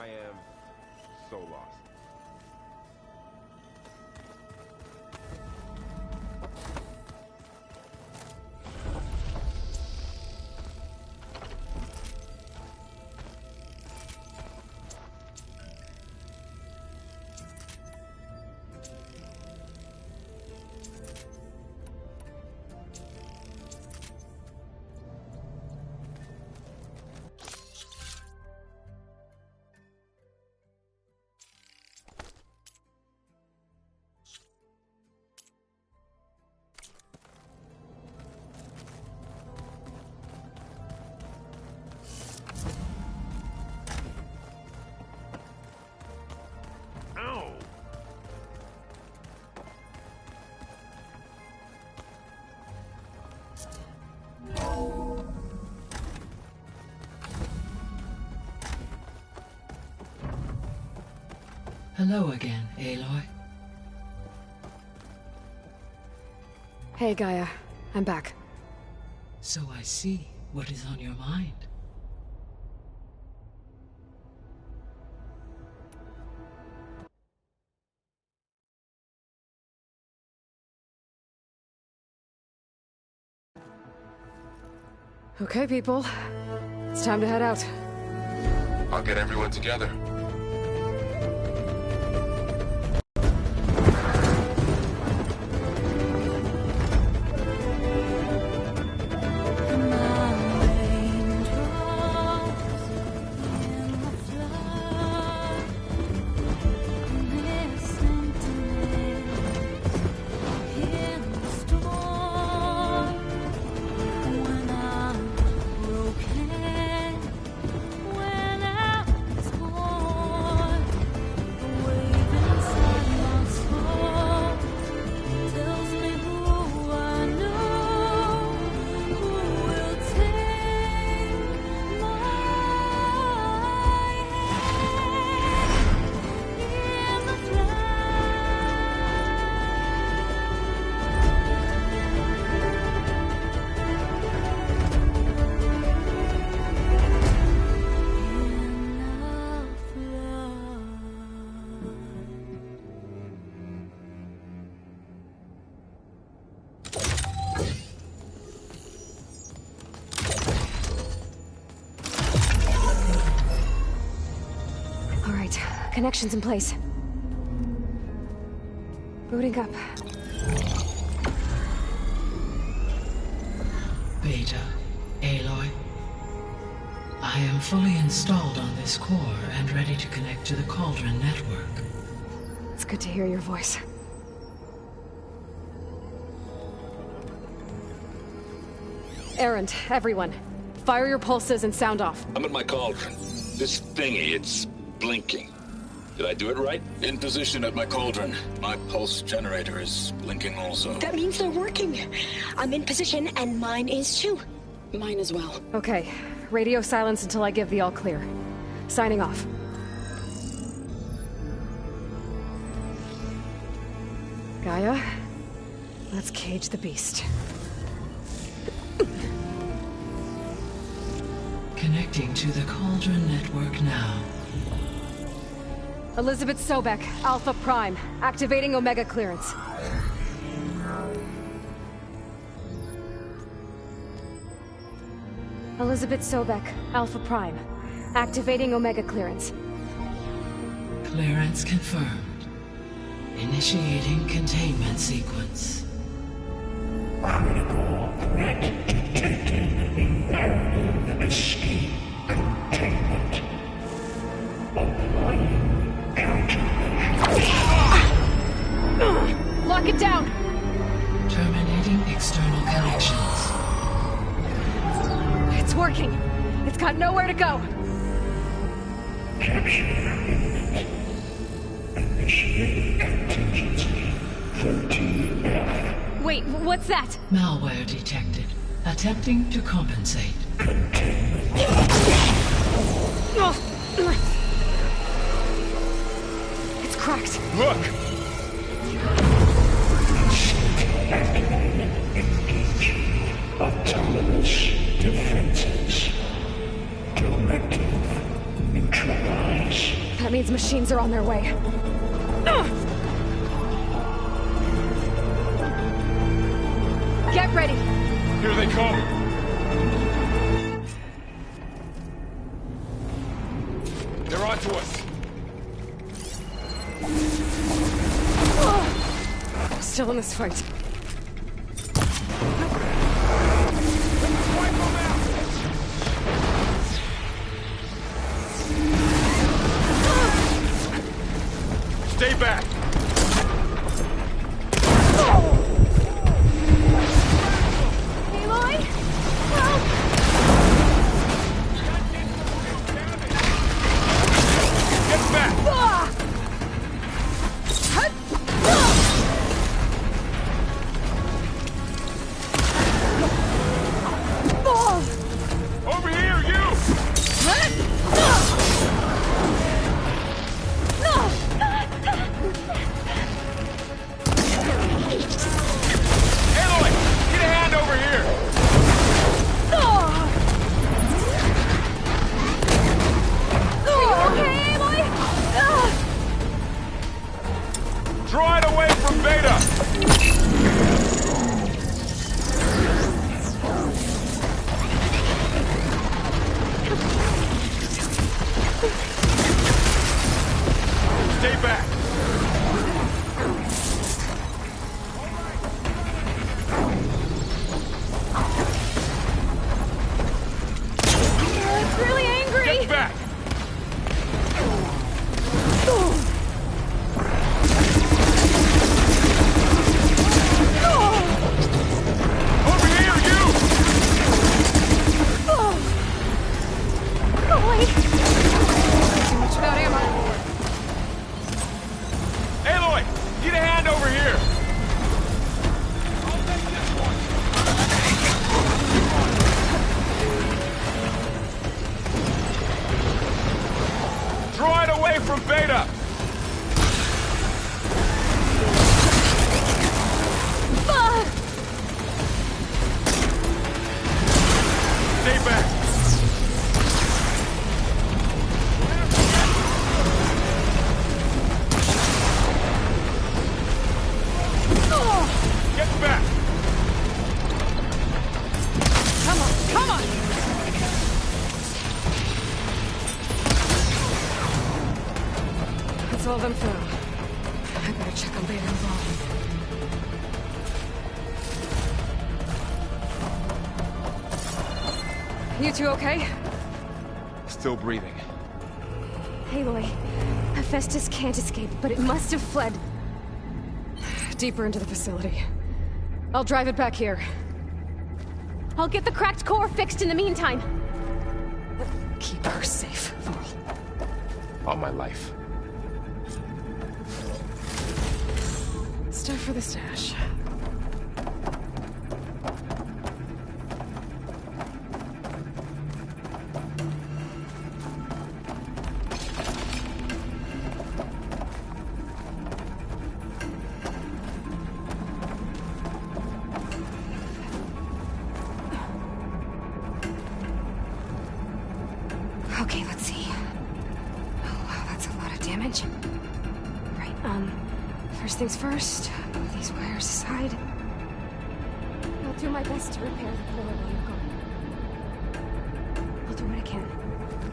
I am so lost. Hello again, Aloy. Hey, Gaia. I'm back. So I see what is on your mind. Okay, people. It's time to head out. I'll get everyone together. Connections in place. Booting up. Beta, Aloy. I am fully installed on this core and ready to connect to the Cauldron network. It's good to hear your voice. Errand, everyone. Fire your pulses and sound off. I'm at my Cauldron. This thingy, it's blinking. Did I do it right? In position at my Cauldron. My pulse generator is blinking also. That means they're working. I'm in position, and mine is too. Mine as well. Okay. Radio silence until I give the all clear. Signing off. Gaia, let's cage the beast. Connecting to the Cauldron network now. Elizabeth Sobek, Alpha Prime, activating Omega clearance. Elizabeth Sobek, Alpha Prime, activating Omega clearance. Clearance confirmed. Initiating containment sequence. Critical threat detected. Imperative escape containment. Applying Lock it down! Terminating external connections. It's working. It's got nowhere to go. Capture imminent. Initiate contingency 13F. Wait, what's that? Malware detected. Attempting to compensate. Containment. It's cracked. Look! Activated. Engage. Autonomous defenses. Directive neutralize. That means machines are on their way. Get ready! Here they come! They're onto us! Still in this fight. Wipe them out! Stay back! Aloy? Help! Get back! Over here, you! Aloy! Get a hand over here! Are you okay, Aloy? Draw it away from Beta! Stay back! It's really angry! Get back! Over here, you! Aloy! Too much without ammo. Aloy! Get a hand over here! I'll take this one! Draw it away from Beta! Stay back! Get back! Come on, come on! That's all of them through. I better check on Beta and Vaughn. You two okay? Still breathing. Aloy, Hephaestus can't escape, but it must have fled deeper into the facility. I'll drive it back here. I'll get the cracked core fixed in the meantime. Keep her safe, Varl. All my life. Stuff for the stash. Okay, let's see. Oh, wow, that's a lot of damage. Right, first things first, move these wires aside. I'll do my best to repair the core while you're gone. I'll do what I can,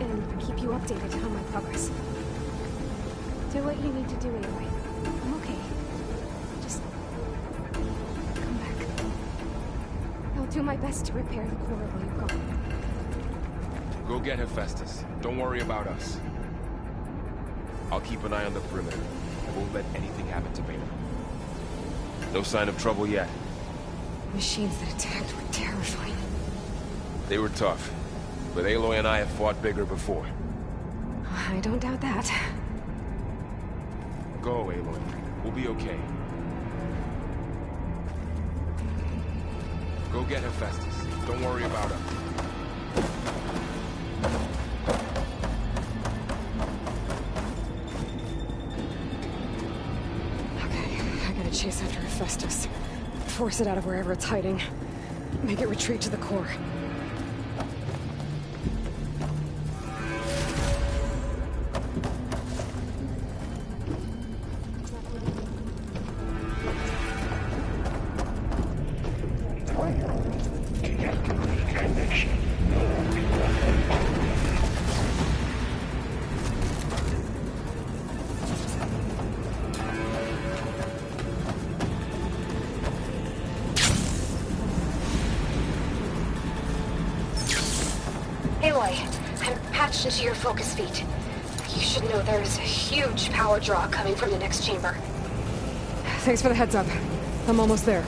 and keep you updated on my progress. Do what you need to do anyway. I'm okay. Just come back. I'll do my best to repair the core while you're gone. Go get Hephaestus. Don't worry about us. I'll keep an eye on the perimeter. I won't let anything happen to Beta. No sign of trouble yet. Machines that attacked were terrifying. They were tough, but Aloy and I have fought bigger before. I don't doubt that. Go, Aloy. We'll be okay. Go get Hephaestus. Don't worry about us. Chase after Hephaestus. Force it out of wherever it's hiding. Make it retreat to the core. Aloy, I'm patched into your focus feed. You should know there's a huge power draw coming from the next chamber. Thanks for the heads up. I'm almost there.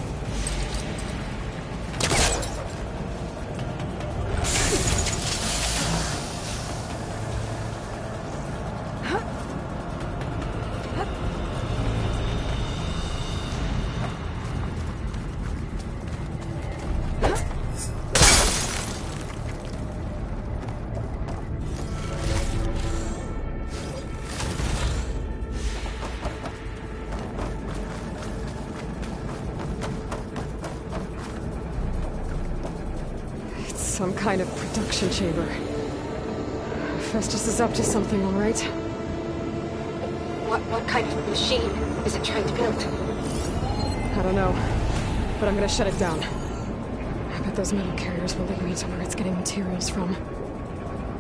Some kind of production chamber. Festus is up to something, all right? What kind of machine is it trying to build? I don't know, but I'm gonna shut it down. I bet those metal carriers will lead me to where it's getting materials from.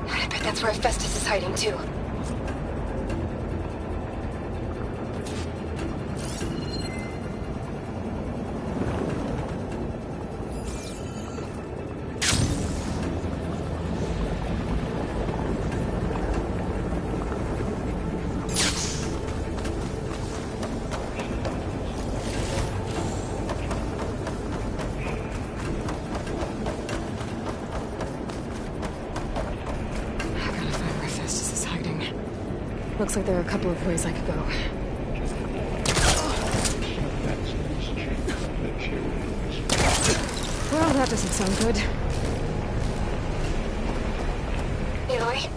I bet that's where Festus is hiding, too. Looks like there are a couple of ways I could go. Well, that doesn't sound good. Aloy,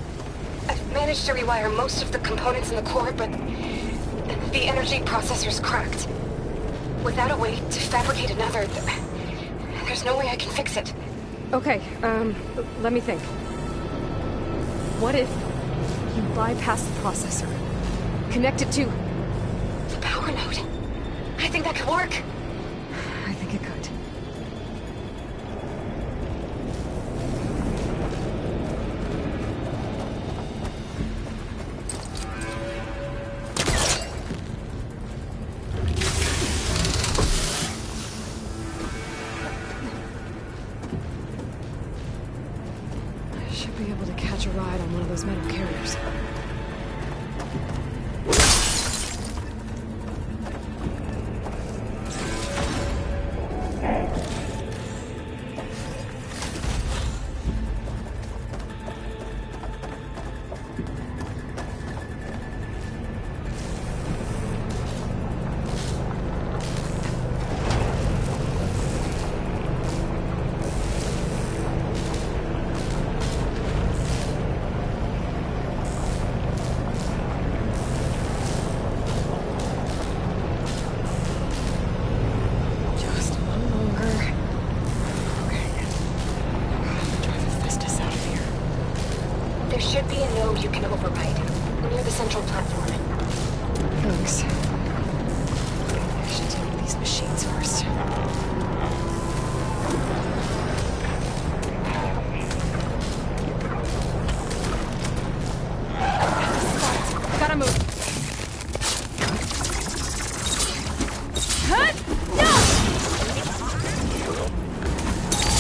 I've managed to rewire most of the components in the core, but the energy processor's cracked. Without a way to fabricate another, there's no way I can fix it. Okay, let me think. What if you bypass the processor? Connect it to the power node. I think that could work. I think it could. I should be able to catch a ride on one of those metal carriers. There should be a node you can override, near the central platform. Thanks. I should deal with these machines first. Spot. Gotta move. Hut! No!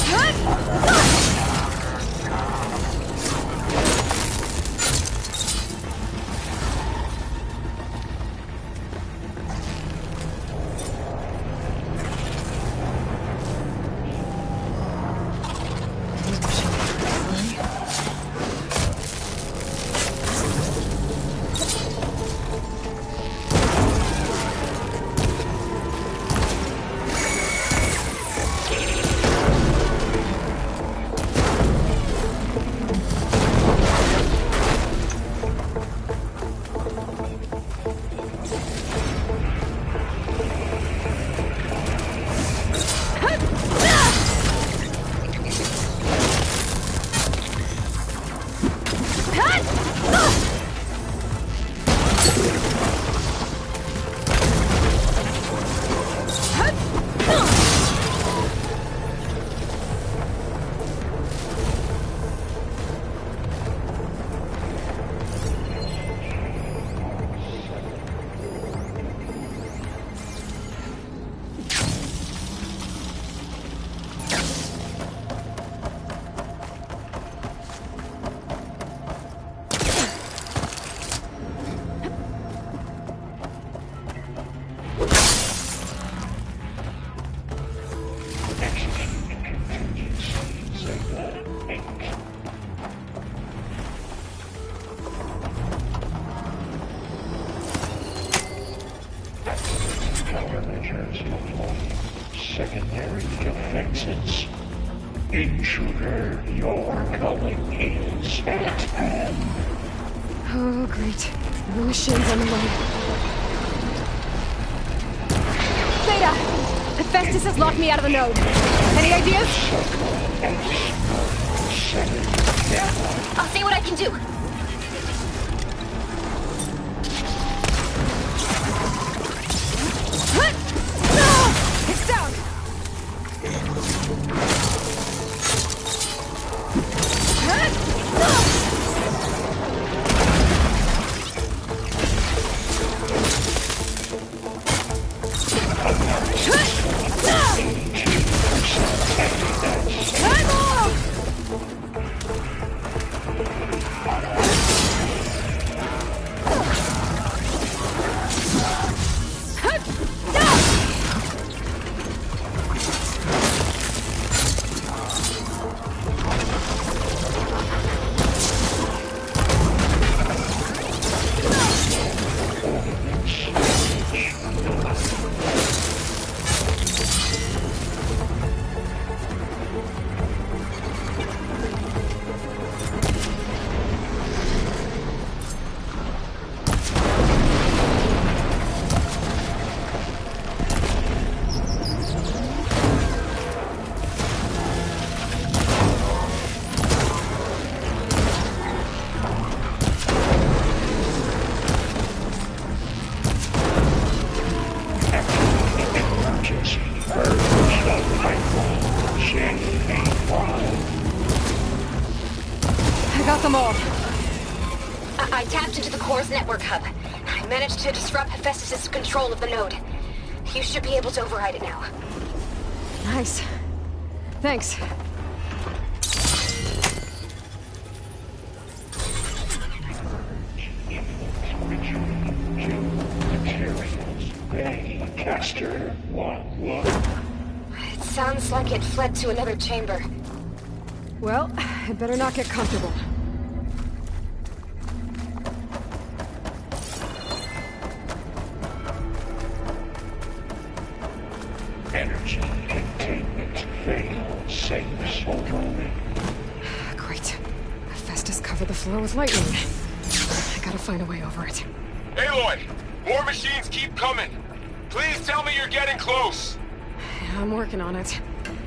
Hut! No! First of all, secondary defenses. Intruder, your calling is at hand. Oh, great. The machine's on the way. Beta! Hephaestus has locked me out of the node. Any ideas? I'll see what I can do. It's down! I got them all. I tapped into the core's network hub. I managed to disrupt Hephaestus' control of the node. You should be able to override it now. Nice. Thanks. Caster, one look. It sounds like it fled to another chamber. Well, I better not get comfortable. Energy containment failed. Safe overlay. Great. Hephaestus covered the floor with lightning. I gotta find a way over it. Aloy! More machines keep coming! Please tell me you're getting close! Yeah, I'm working on it.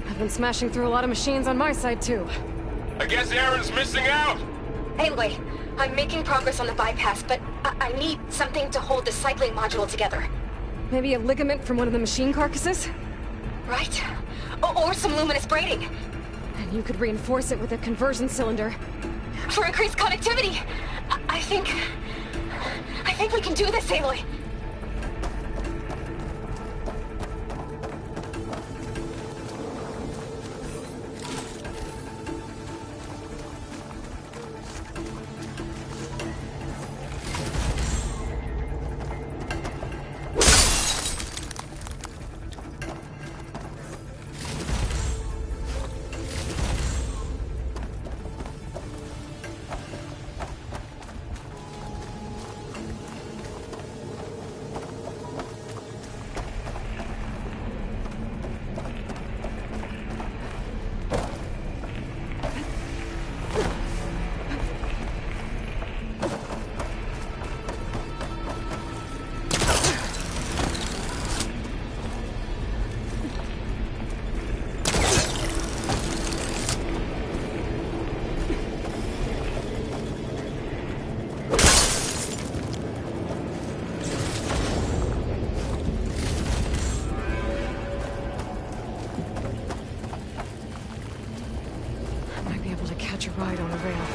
I've been smashing through a lot of machines on my side, too. I guess Aaron's missing out! Anyway, I'm making progress on the bypass, but I need something to hold the cycling module together. Maybe a ligament from one of the machine carcasses? Right? Or some luminous braiding. And you could reinforce it with a conversion cylinder. For increased connectivity! I think we can do this, Aloy. Ride on the rail.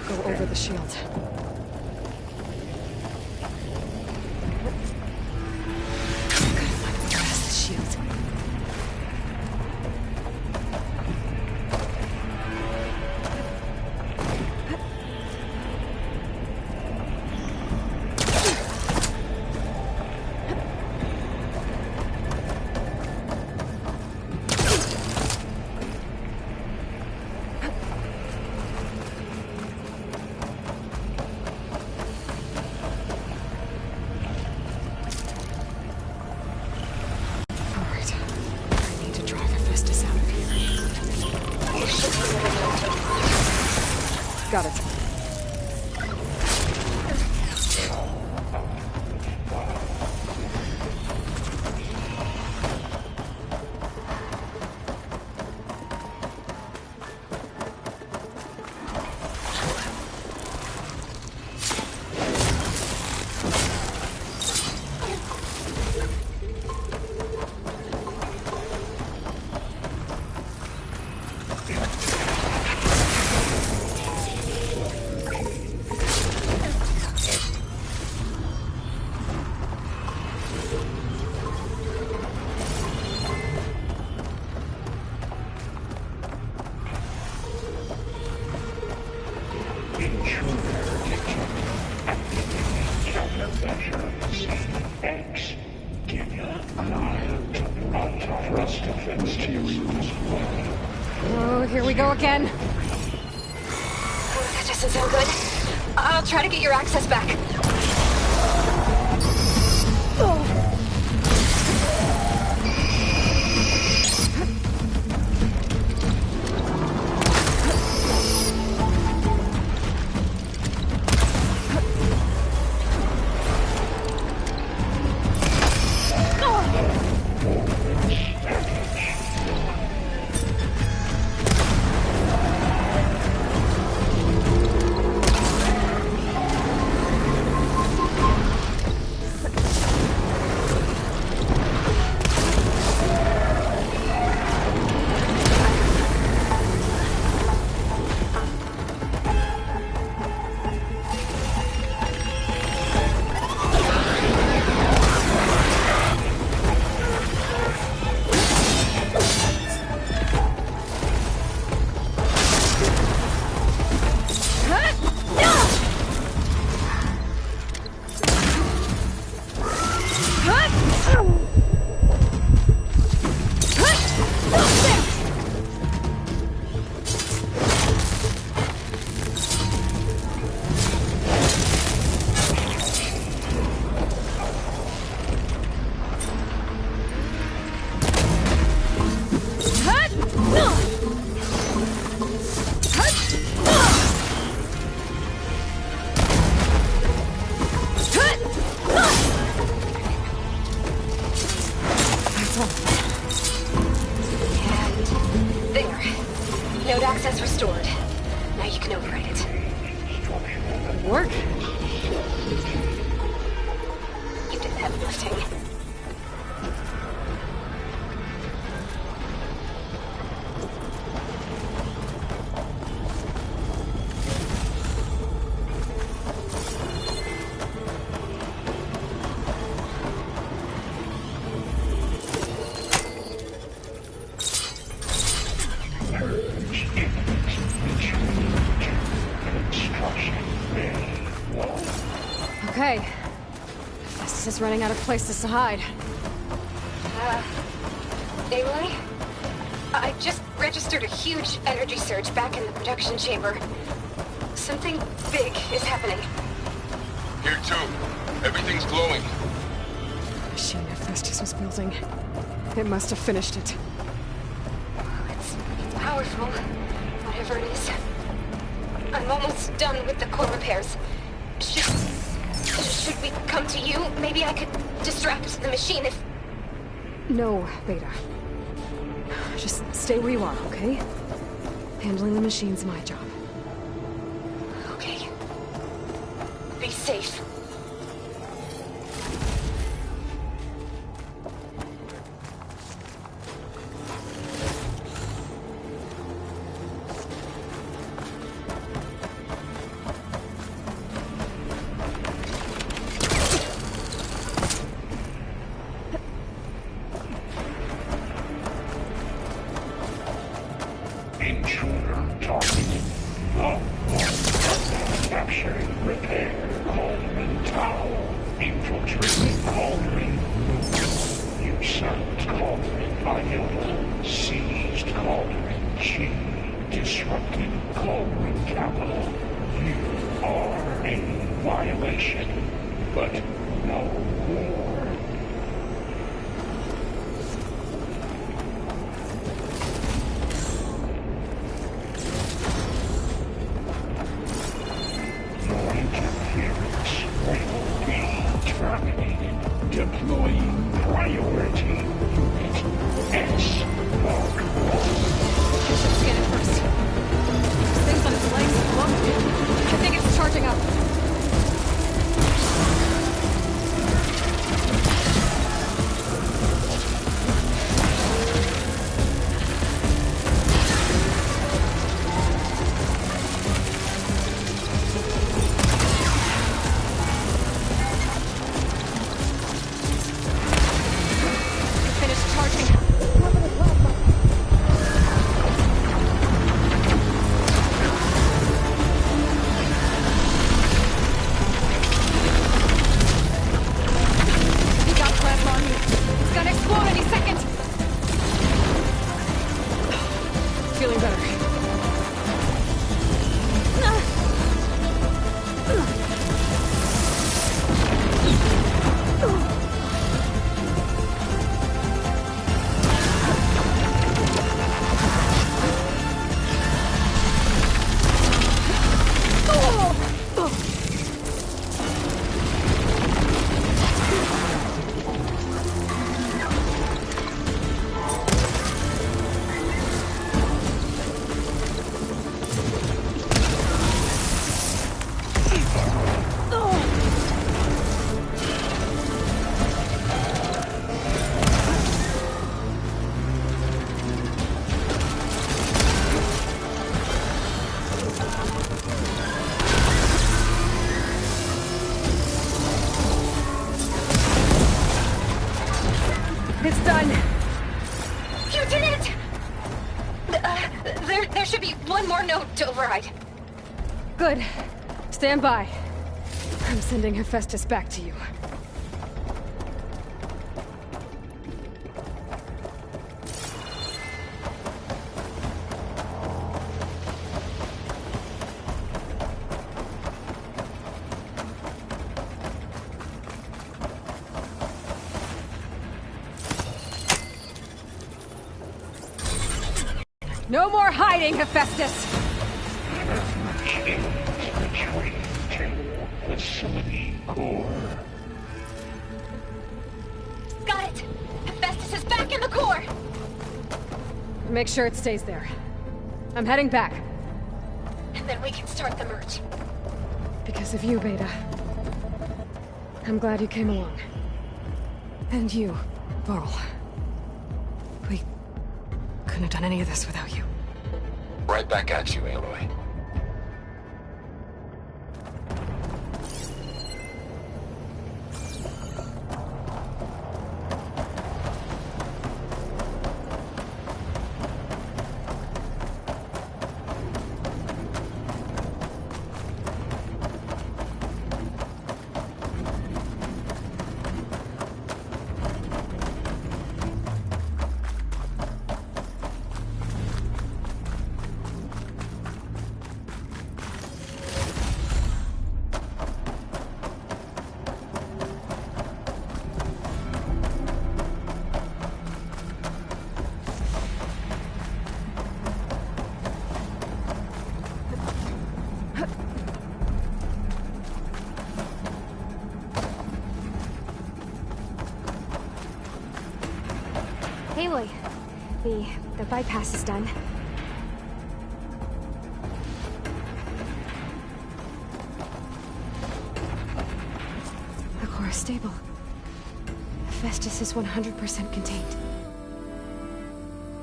Go over the shield. Gotta find a way past the shield. Countermeasures. X. Give you an eye to run thrust defense to your Oh, here we go again. That doesn't sound good. I'll try to get your access back. Node access restored. Now you can override it. Work? You did the heavy lifting. Okay. Festus is running out of places to hide. Aloy? I just registered a huge energy surge back in the production chamber. Something big is happening. Here too. Everything's glowing. The machine Festus was building. It must have finished it. It's powerful, whatever it is. I'm almost done with the core repairs. Should we come to you? Maybe I could distract the machine if... No, Beta. Just stay where you are, okay? Handling the machine's my job. Okay. Be safe. Intruder targeted. Capturing repair Cauldron Tower. Infiltrating Cauldron. Usurped Cauldron Iota. Seized Cauldron G. Disrupted Cauldron Capital. You are a violation, but no war. Deploying priority unit S Mark 1. I should scan it first. This thing's on its legs and glowing. I think it's charging up. one more node to override. Good. Stand by. I'm sending Hephaestus back to you. No more hiding, Hephaestus! Facility core. Got it! Hephaestus is back in the core! Make sure it stays there. I'm heading back. And then we can start the merge. Because of you, Beta. I'm glad you came along. And you, Varl. We couldn't have done any of this without you. Right back at you, Aloy. Aloy, the bypass is done. The core is stable. Hephaestus is 100% contained.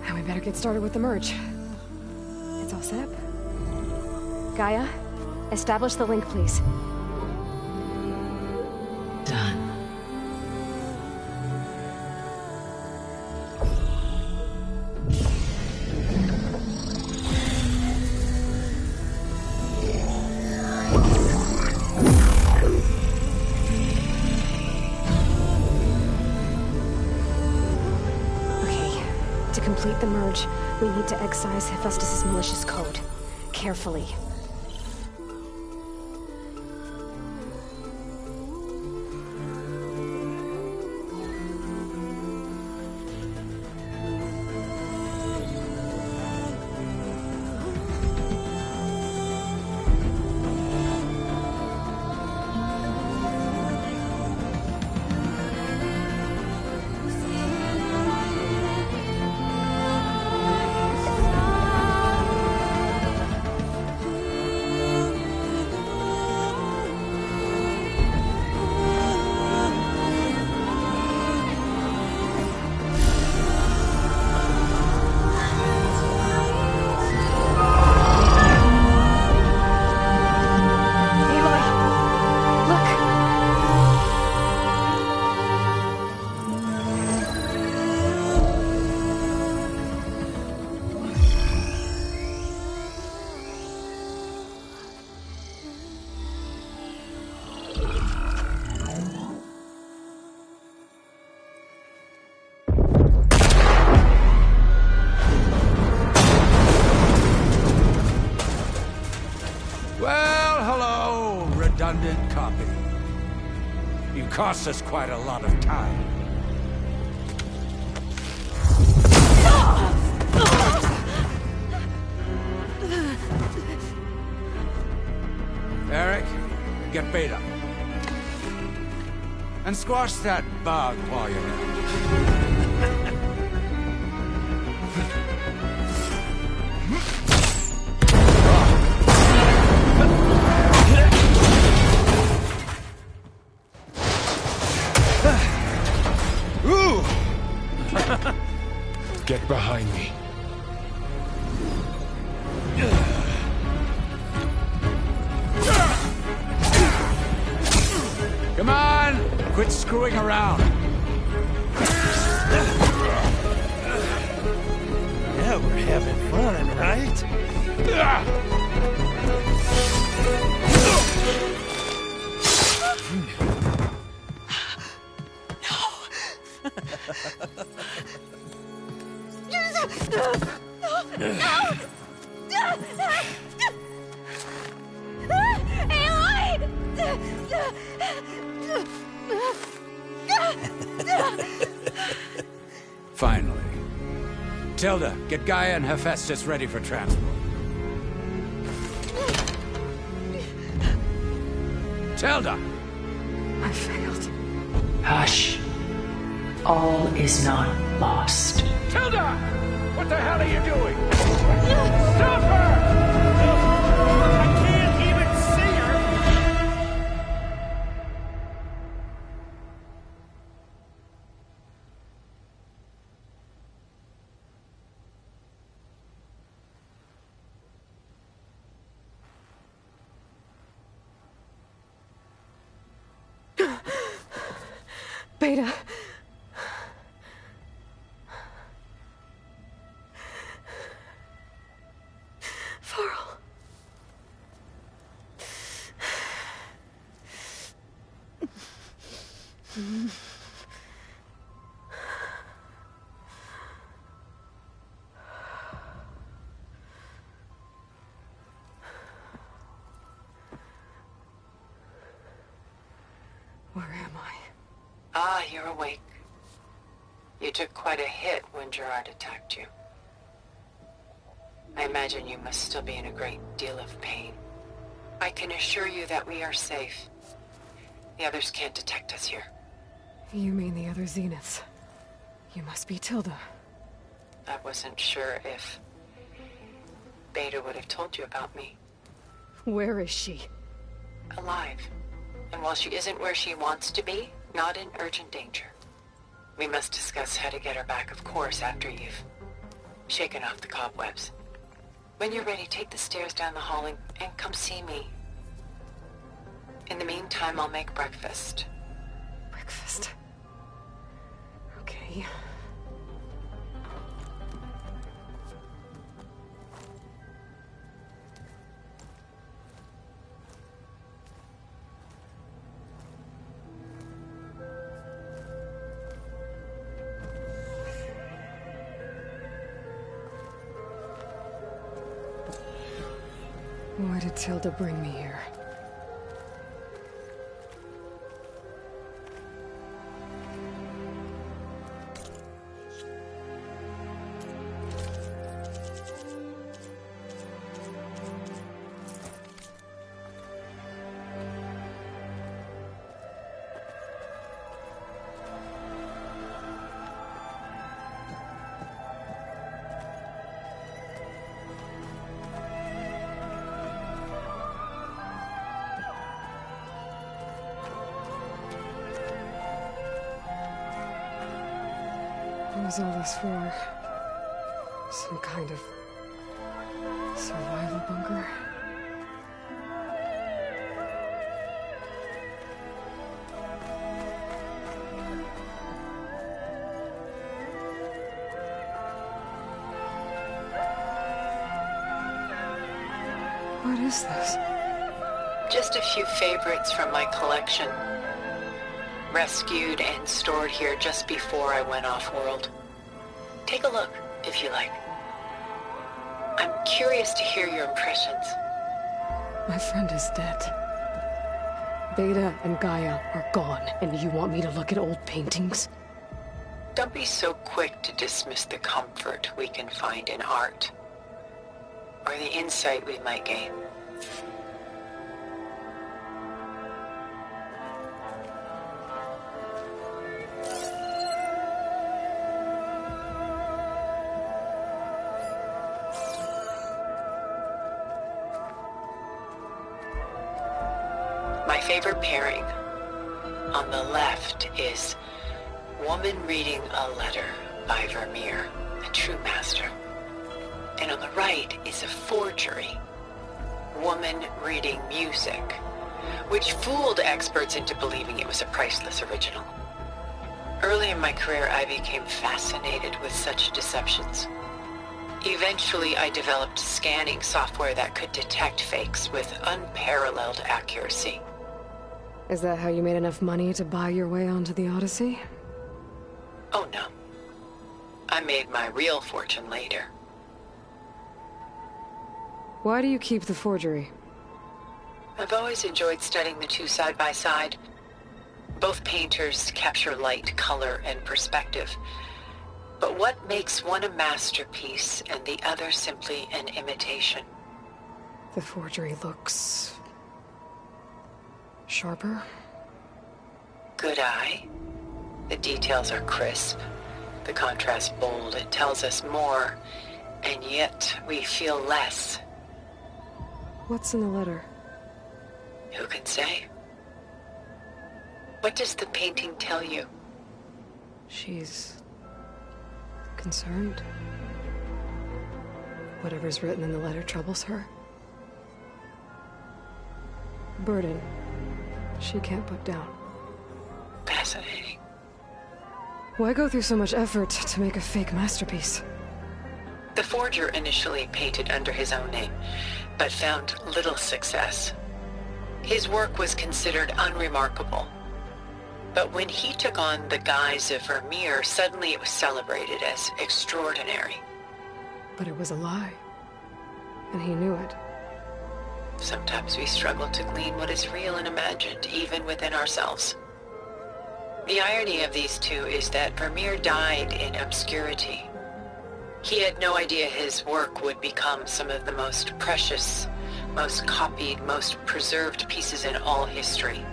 Now we better get started with the merge. It's all set up. Gaia, establish the link, please. Done. To complete the merge, we need to excise Hephaestus' malicious code. Carefully. Redundant copy. You cost us quite a lot of time. Eric, get Beta. And squash that bug while you're at it. Get behind me. Come on! Quit screwing around. Yeah, we're having fun, right? Finally. Tilda, get Gaia and Hephaestus ready for transport. Tilda! I failed. Hush. All is not lost. Tilda! What the hell are you doing? Stop her! I can't even see her! Beta. Varl. Where am I? Ah, you're awake. You took quite a hit when Gerard attacked you. I imagine you must still be in a great deal of pain. I can assure you that we are safe. The others can't detect us here. You mean the other Zeniths? You must be Tilda. I wasn't sure if Beta would have told you about me. Where is she? Alive. And while she isn't where she wants to be, not in urgent danger. We must discuss how to get her back, of course, after you've shaken off the cobwebs. When you're ready, take the stairs down the hall and come see me. In the meantime, I'll make breakfast. Breakfast. Okay. Why did Tilda bring me here? What was all this for? Some kind of survival bunker? What is this? Just a few favorites from my collection. Rescued and stored here just before I went off-world. Take a look, if you like. I'm curious to hear your impressions. My friend is dead. Beta and Gaia are gone, and you want me to look at old paintings? Don't be so quick to dismiss the comfort we can find in art, or the insight we might gain. My favorite pairing on the left is Woman Reading a Letter by Vermeer, a true master. And on the right is a forgery, Woman Reading Music, which fooled experts into believing it was a priceless original. Early in my career, I became fascinated with such deceptions. Eventually, I developed scanning software that could detect fakes with unparalleled accuracy. Is that how you made enough money to buy your way onto the Odyssey? Oh no. I made my real fortune later. Why do you keep the forgery? I've always enjoyed studying the two side by side. Both painters capture light, color, and perspective. But what makes one a masterpiece and the other simply an imitation? The forgery looks... sharper? Good eye. The details are crisp. The contrast bold. It tells us more, and yet we feel less. What's in the letter? Who can say? What does the painting tell you? She's... concerned? Whatever's written in the letter troubles her. Burden she can't put down. Fascinating. Why go through so much effort to make a fake masterpiece? The forger initially painted under his own name, but found little success. His work was considered unremarkable. But when he took on the guise of Vermeer, suddenly it was celebrated as extraordinary. But it was a lie. And he knew it. Sometimes we struggle to glean what is real and imagined, even within ourselves. The irony of these two is that Vermeer died in obscurity. He had no idea his work would become some of the most precious, most copied, most preserved pieces in all history.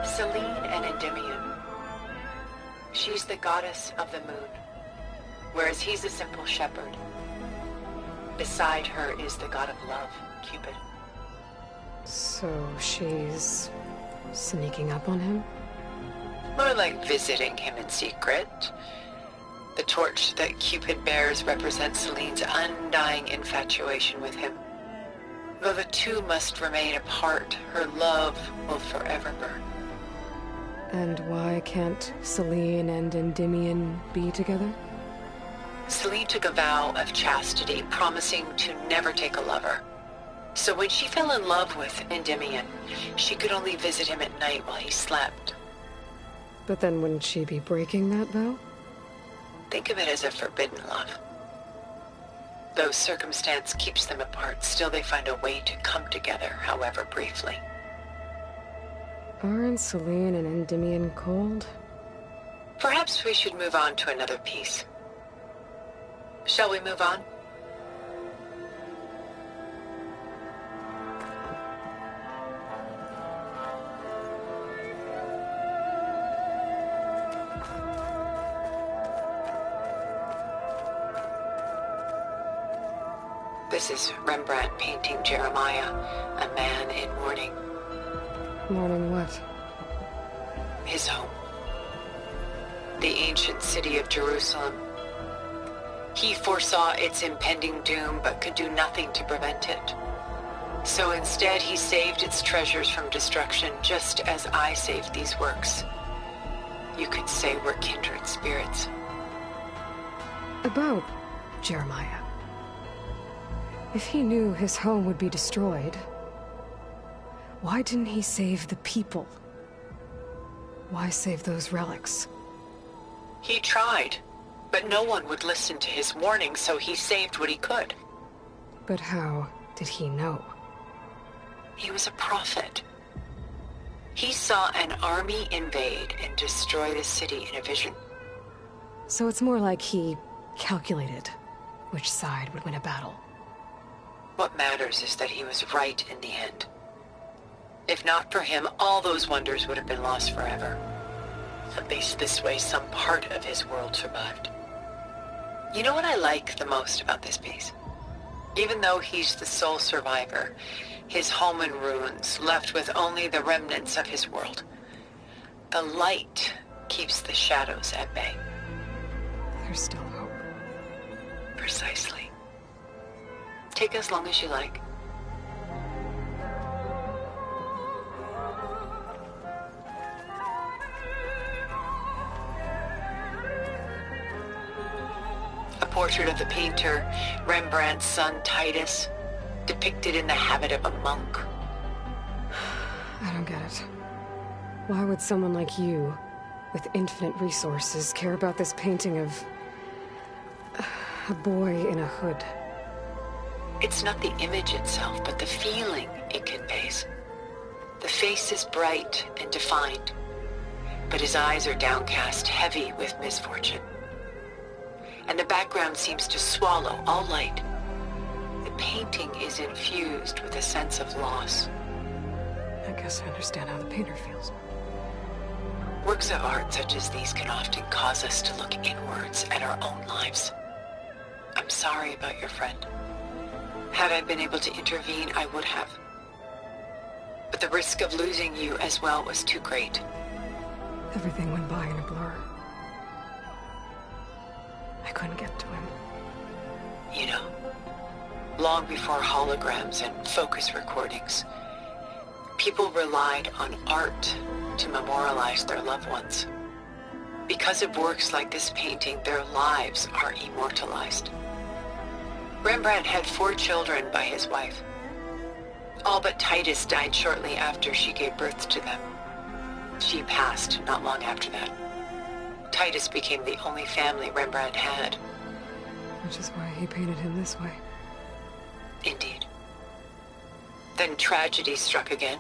Selene and Endymion. She's the goddess of the moon, whereas he's a simple shepherd. Beside her is the god of love, Cupid. So she's... sneaking up on him? More like visiting him in secret. The torch that Cupid bears represents Selene's undying infatuation with him. Though the two must remain apart, her love will forever burn. And why can't Selene and Endymion be together? Selene took a vow of chastity, promising to never take a lover. So when she fell in love with Endymion, she could only visit him at night while he slept. But then wouldn't she be breaking that vow? Think of it as a forbidden love. Though circumstance keeps them apart, still they find a way to come together, however briefly. Aren't Selene and Endymion cold? Perhaps we should move on to another piece. Shall we move on? This is Rembrandt painting Jeremiah, a man in mourning. Mourning what? His home. The ancient city of Jerusalem. He foresaw its impending doom, but could do nothing to prevent it. So instead, he saved its treasures from destruction, just as I saved these works. You could say we're kindred spirits. About Jeremiah. If he knew his home would be destroyed, why didn't he save the people? Why save those relics? He tried, but no one would listen to his warning, so he saved what he could. But how did he know? He was a prophet. He saw an army invade and destroy the city in a vision. So it's more like he calculated which side would win a battle. What matters is that he was right in the end. If not for him, all those wonders would have been lost forever. At least this way, some part of his world survived. You know what I like the most about this piece? Even though he's the sole survivor, his home in ruins, left with only the remnants of his world. The light keeps the shadows at bay. There's still hope. Precisely. Take as long as you like. portrait of the painter, Rembrandt's son Titus, depicted in the habit of a monk. I don't get it. Why would someone like you, with infinite resources, care about this painting of a boy in a hood? It's not the image itself, but the feeling it conveys. The face is bright and defined, but his eyes are downcast, heavy with misfortune. And the background seems to swallow all light. The painting is infused with a sense of loss. I guess I understand how the painter feels. Works of art such as these can often cause us to look inwards at our own lives. I'm sorry about your friend. Had I been able to intervene, I would have. But the risk of losing you as well was too great. Everything went by in a blur. I couldn't get to him. You know, long before holograms and focus recordings, people relied on art to memorialize their loved ones. Because of works like this painting, their lives are immortalized. Rembrandt had 4 children by his wife. All but Titus died shortly after she gave birth to them. She passed not long after that. Titus became the only family Rembrandt had. Which is why he painted him this way. Indeed. Then tragedy struck again.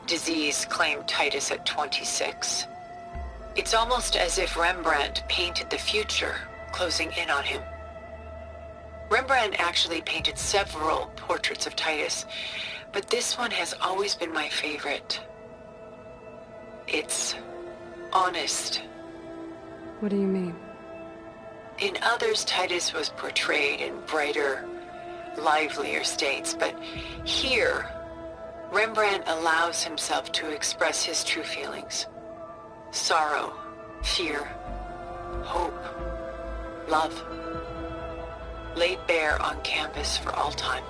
Disease claimed Titus at 26. It's almost as if Rembrandt painted the future, closing in on him. Rembrandt actually painted several portraits of Titus, but this one has always been my favorite. It's honest. What do you mean? In others, Titus was portrayed in brighter, livelier states, but here, Rembrandt allows himself to express his true feelings. Sorrow, fear, hope, love. Laid bare on canvas for all time.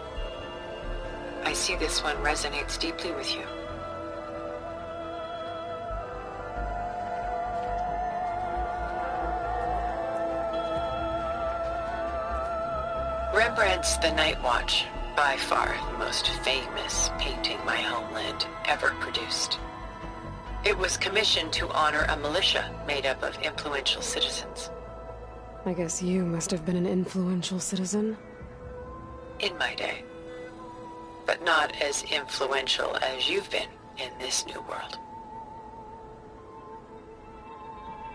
I see this one resonates deeply with you. Rembrandt's The Night Watch, by far the most famous painting my homeland ever produced. It was commissioned to honor a militia made up of influential citizens. I guess you must have been an influential citizen. In my day. But not as influential as you've been in this new world.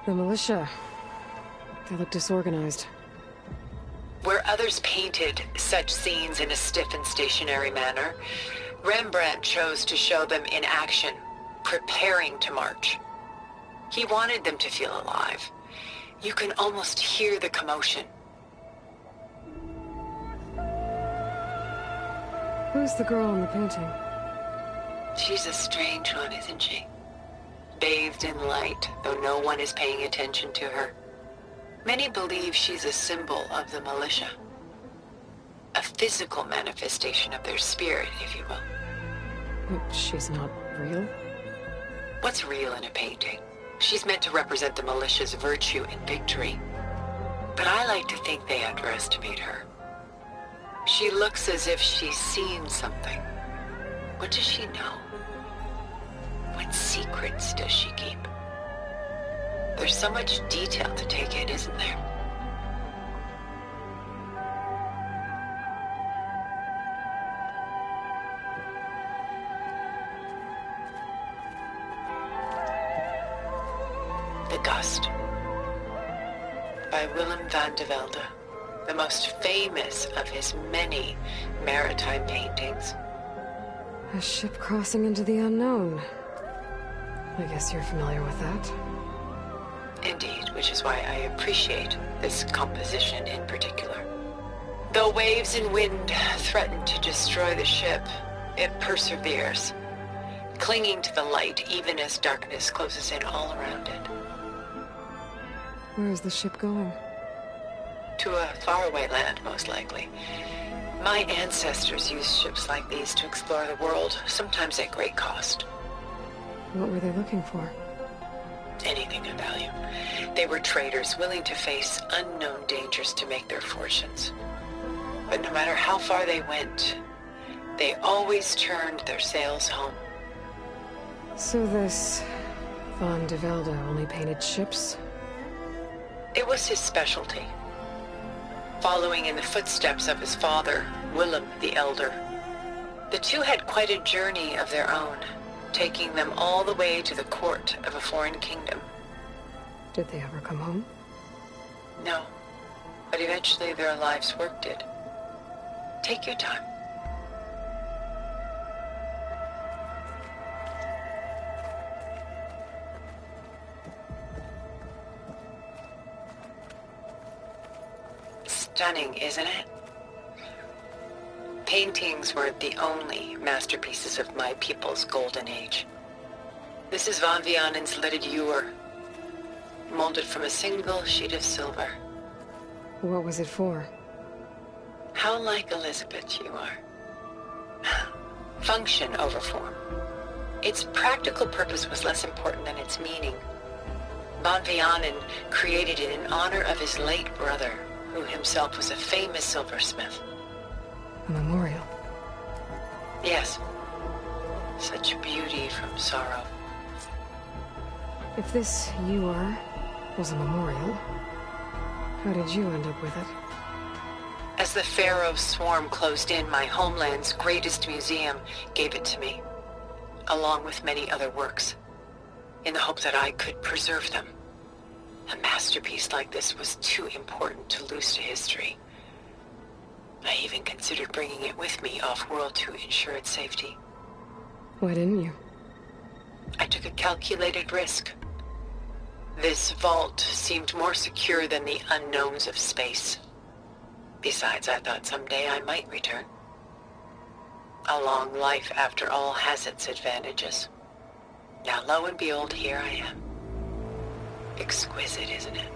The militia. They look disorganized. Where others painted such scenes in a stiff and stationary manner, Rembrandt chose to show them in action, preparing to march. He wanted them to feel alive. You can almost hear the commotion. Who's the girl in the painting? She's a strange one, isn't she? Bathed in light, though no one is paying attention to her. Many believe she's a symbol of the militia. A physical manifestation of their spirit, if you will. But she's not real? What's real in a painting? She's meant to represent the militia's virtue and victory. But I like to think they underestimate her. She looks as if she's seen something. What does she know? What secrets does she keep? There's so much detail to take in, isn't there? The Gust by Willem van de Velde, the most famous of his many maritime paintings. A ship crossing into the unknown. I guess you're familiar with that. Indeed, which is why I appreciate this composition in particular. Though waves and wind threaten to destroy the ship, it perseveres, clinging to the light even as darkness closes in all around it. Where is the ship going? To a faraway land, most likely. My ancestors used ships like these to explore the world, sometimes at great cost. What were they looking for? anything of value. They were traders willing to face unknown dangers to make their fortunes. But no matter how far they went, they always turned their sails home. So this Von de Velde only painted ships? It was his specialty. Following in the footsteps of his father, Willem the Elder. The two had quite a journey of their own, taking them all the way to the court of a foreign kingdom. Did they ever come home? No, but eventually their lives work did. Take your time. Stunning, isn't it? Paintings were the only masterpieces of my people's golden age. This is Von Vianen's leaded ewer, molded from a single sheet of silver. What was it for? How like Elizabeth you are. Function over form. Its practical purpose was less important than its meaning. Von Vianen created it in honor of his late brother, who himself was a famous silversmith. A memorial? Yes. Such beauty from sorrow. If this ewer was a memorial, how did you end up with it? As the Pharaoh swarm closed in, my homeland's greatest museum gave it to me, along with many other works, in the hope that I could preserve them. A masterpiece like this was too important to lose to history. I even considered bringing it with me off-world to ensure its safety. Why didn't you? I took a calculated risk. This vault seemed more secure than the unknowns of space. Besides, I thought someday I might return. A long life, after all, has its advantages. Now, lo and behold, here I am. Exquisite, isn't it?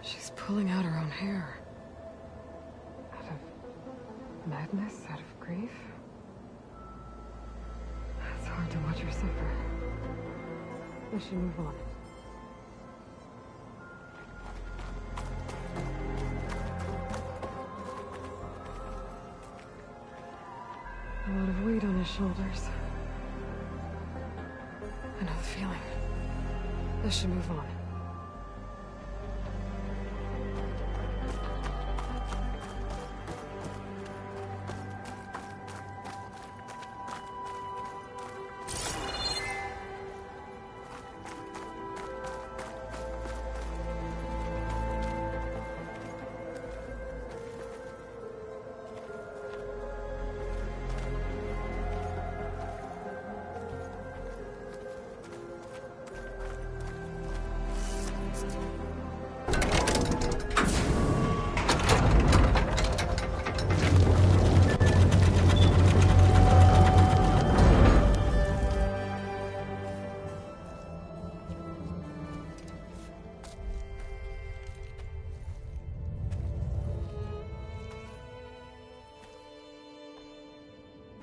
She's pulling out her own hair. Out of madness? Out of grief? It's hard to watch her suffer. I should move on. A lot of weight on his shoulders. I know the feeling. I should move on.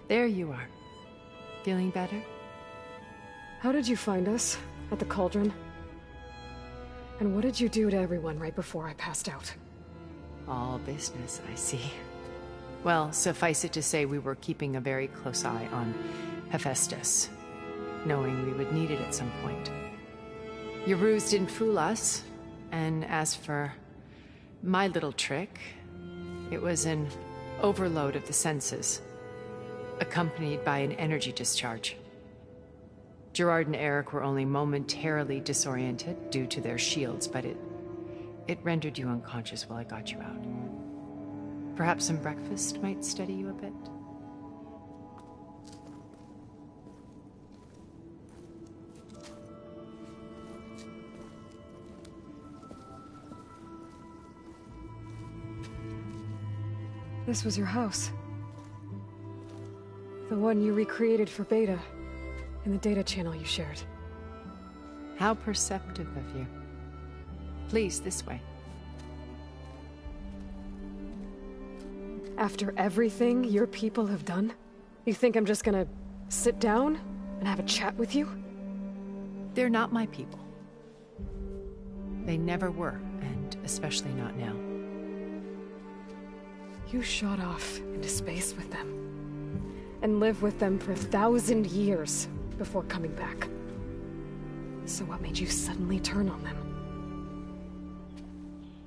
There you are. Feeling better? How did you find us? At the cauldron? And what did you do to everyone right before I passed out? All business, I see. Well, suffice it to say we were keeping a very close eye on Hephaestus, knowing we would need it at some point. Your ruse didn't fool us, and as for my little trick, it was an overload of the senses, accompanied by an energy discharge. Gerard and Eric were only momentarily disoriented due to their shields, but it rendered you unconscious while I got you out. Perhaps some breakfast might steady you a bit? This was your house. The one you recreated for Beta, in the data channel you shared. How perceptive of you. Please, this way. After everything your people have done? You think I'm just gonna sit down and have a chat with you? They're not my people. They never were, and especially not now. You shot off into space with them. And lived with them for 1,000 years before coming back. So what made you suddenly turn on them?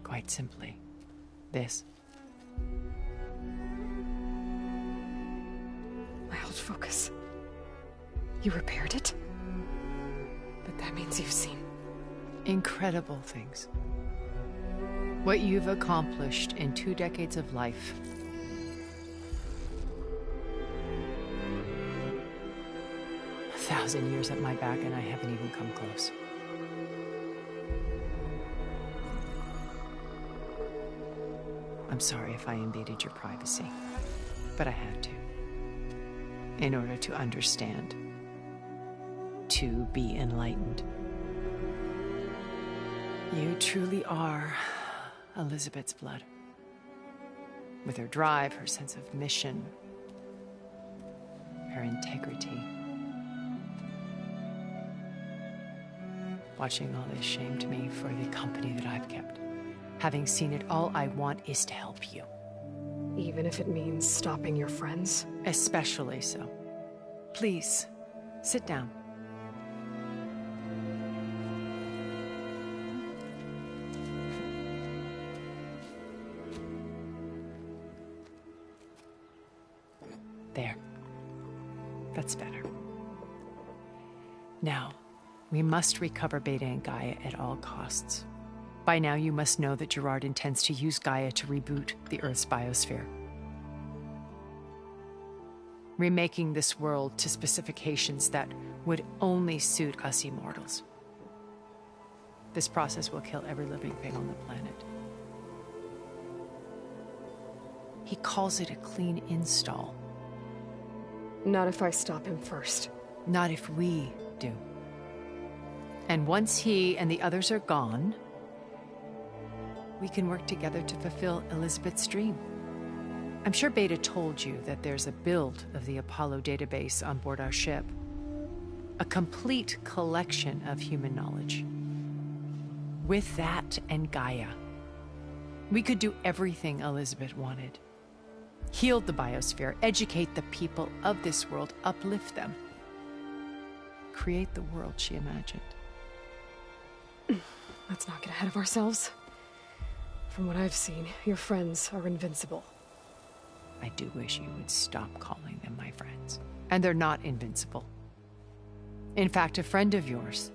Quite simply, this. My old focus. You repaired it? But that means you've seen... incredible things. What you've accomplished in 2 decades of life. A 1,000 years at my back and I haven't even come close. I'm sorry if I invaded your privacy, but I had to. In order to understand. To be enlightened. You truly are Elizabeth's blood. With her drive, her sense of mission, her integrity. Watching all this shamed me for the company that I've kept. Having seen it, all I want is to help you. Even if it means stopping your friends? Especially so. Please, sit down. There. That's better. Now, we must recover Beta and Gaia at all costs. By now, you must know that Gerard intends to use Gaia to reboot the Earth's biosphere. Remaking this world to specifications that would only suit us immortals. This process will kill every living thing on the planet. He calls it a clean install. Not if I stop him first. Not if we do. And once he and the others are gone, we can work together to fulfill Elizabeth's dream. I'm sure Beta told you that there's a build of the Apollo database on board our ship. A complete collection of human knowledge. With that and Gaia, we could do everything Elizabeth wanted. Heal the biosphere, educate the people of this world, uplift them. Create the world she imagined. Let's not get ahead of ourselves. From what I've seen, your friends are invincible. I do wish you would stop calling them my friends. And they're not invincible. In fact, a friend of yours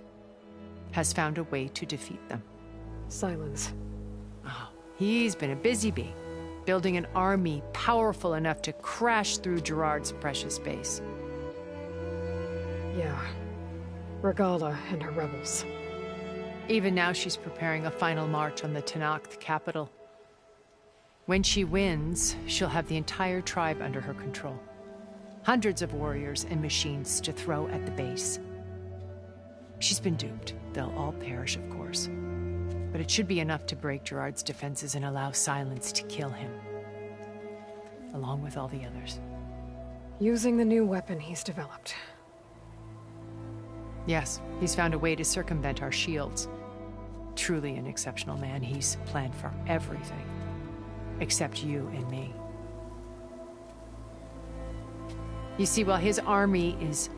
has found a way to defeat them. Silence. Oh, he's been a busy bee, building an army powerful enough to crash through Gerard's precious base. Yeah. Regala and her rebels. Even now she's preparing a final march on the Tenakth capital. When she wins, she'll have the entire tribe under her control. Hundreds of warriors and machines to throw at the base. She's been duped. They'll all perish, of course. But it should be enough to break Gerard's defenses and allow Silence to kill him. Along with all the others. Using the new weapon he's developed. Yes, he's found a way to circumvent our shields. Truly an exceptional man. He's planned for everything. Except you and me. You see, while his army is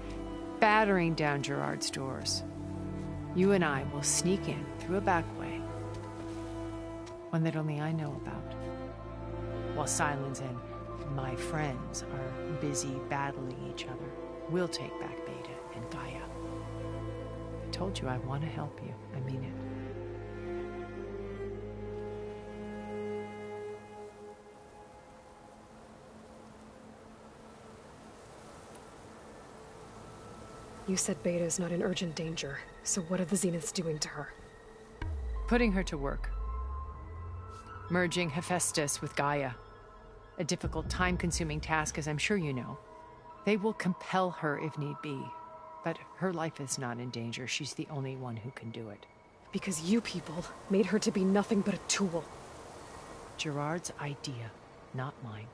battering down Gerard's doors, you and I will sneak in through a back way. One that only I know about. While Silence and my friends are busy battling each other, we'll take back Beta and Gaia. I told you I want to help you. I mean it. You said Beta is not in urgent danger, so what are the Zeniths doing to her? Putting her to work. Merging Hephaestus with Gaia. A difficult, time-consuming task, as I'm sure you know. They will compel her if need be, but her life is not in danger. She's the only one who can do it. Because you people made her to be nothing but a tool. Gerard's idea, not mine.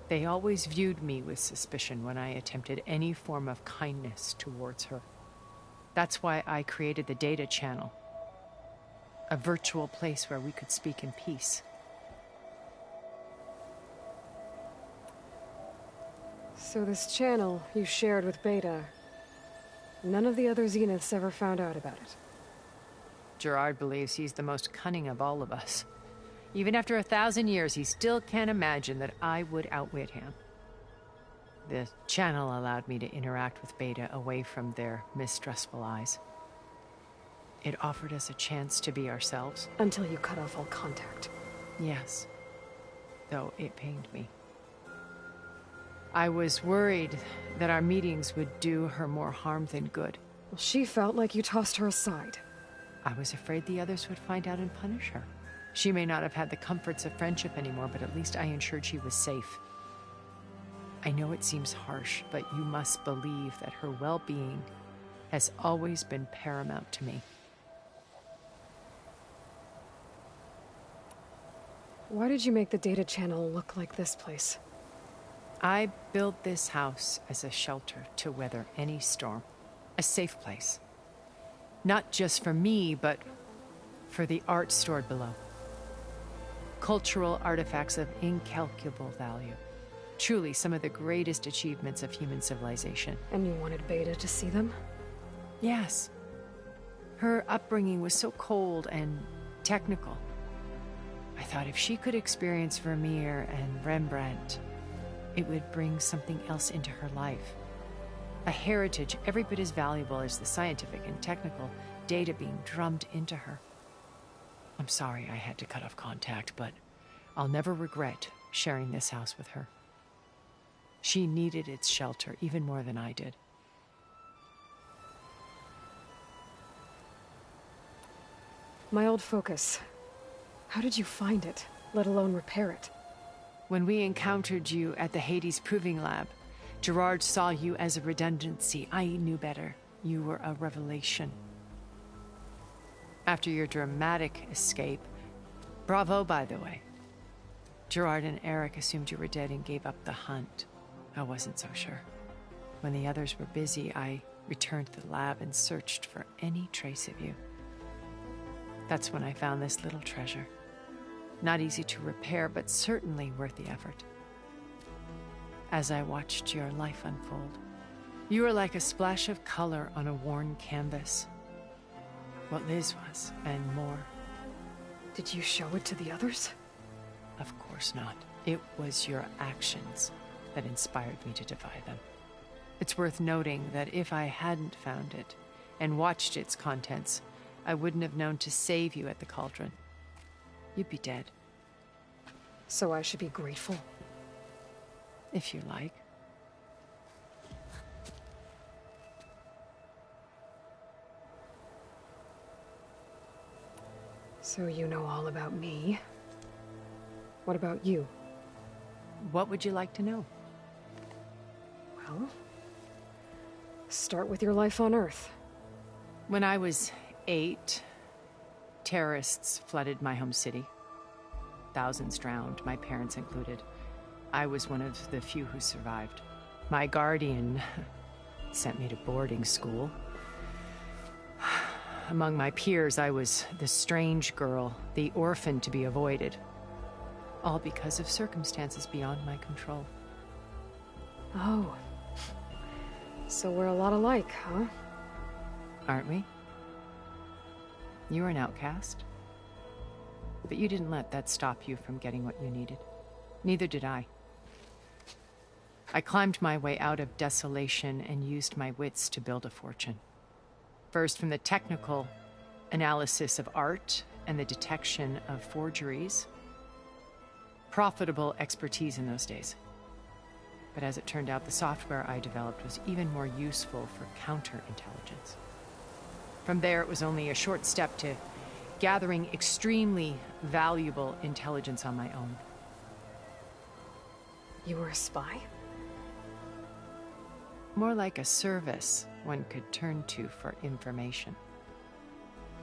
They always viewed me with suspicion when I attempted any form of kindness towards her. That's why I created the data channel. A virtual place where we could speak in peace. So this channel you shared with Beta, none of the other Zeniths ever found out about it? Gerard believes he's the most cunning of all of us. Even after 1,000 years, he still can't imagine that I would outwit him. The channel allowed me to interact with Beta away from their mistrustful eyes. It offered us a chance to be ourselves. Until you cut off all contact. Yes. Though it pained me. I was worried that our meetings would do her more harm than good. Well, she felt like you tossed her aside. I was afraid the others would find out and punish her. She may not have had the comforts of friendship anymore, but at least I ensured she was safe. I know it seems harsh, but you must believe that her well-being has always been paramount to me. Why did you make the data channel look like this place? I built this house as a shelter to weather any storm. A safe place. Not just for me, but for the art stored below. Cultural artifacts of incalculable value. Truly some of the greatest achievements of human civilization. And you wanted Beta to see them? Yes. Her upbringing was so cold and technical. I thought if she could experience Vermeer and Rembrandt, it would bring something else into her life. A heritage every bit as valuable as the scientific and technical data being drummed into her. I'm sorry I had to cut off contact, but I'll never regret sharing this house with her. She needed its shelter even more than I did. My old focus. How did you find it, let alone repair it? When we encountered you at the Hades Proving Lab, Gerard saw you as a redundancy. I knew better. You were a revelation. After your dramatic escape, bravo, by the way. Gerard and Eric assumed you were dead and gave up the hunt. I wasn't so sure. When the others were busy, I returned to the lab and searched for any trace of you. That's when I found this little treasure. Not easy to repair, but certainly worth the effort. As I watched your life unfold, you were like a splash of color on a worn canvas. What Liz was, and more. Did you show it to the others? Of course not. It was your actions that inspired me to defy them. It's worth noting that if I hadn't found it and watched its contents, I wouldn't have known to save you at the cauldron. You'd be dead. So I should be grateful? If you like. So you know all about me. What about you? What would you like to know? Well, start with your life on Earth. When I was 8, terrorists flooded my home city. Thousands drowned, my parents included. I was one of the few who survived. My guardian sent me to boarding school. Among my peers, I was the strange girl, the orphan to be avoided. All because of circumstances beyond my control. Oh. So we're a lot alike, huh? Aren't we? You were an outcast. But you didn't let that stop you from getting what you needed. Neither did I. I climbed my way out of desolation and used my wits to build a fortune. First, from the technical analysis of art and the detection of forgeries. Profitable expertise in those days. But as it turned out, the software I developed was even more useful for counterintelligence. From there, it was only a short step to gathering extremely valuable intelligence on my own. You were a spy? More like a service one could turn to for information.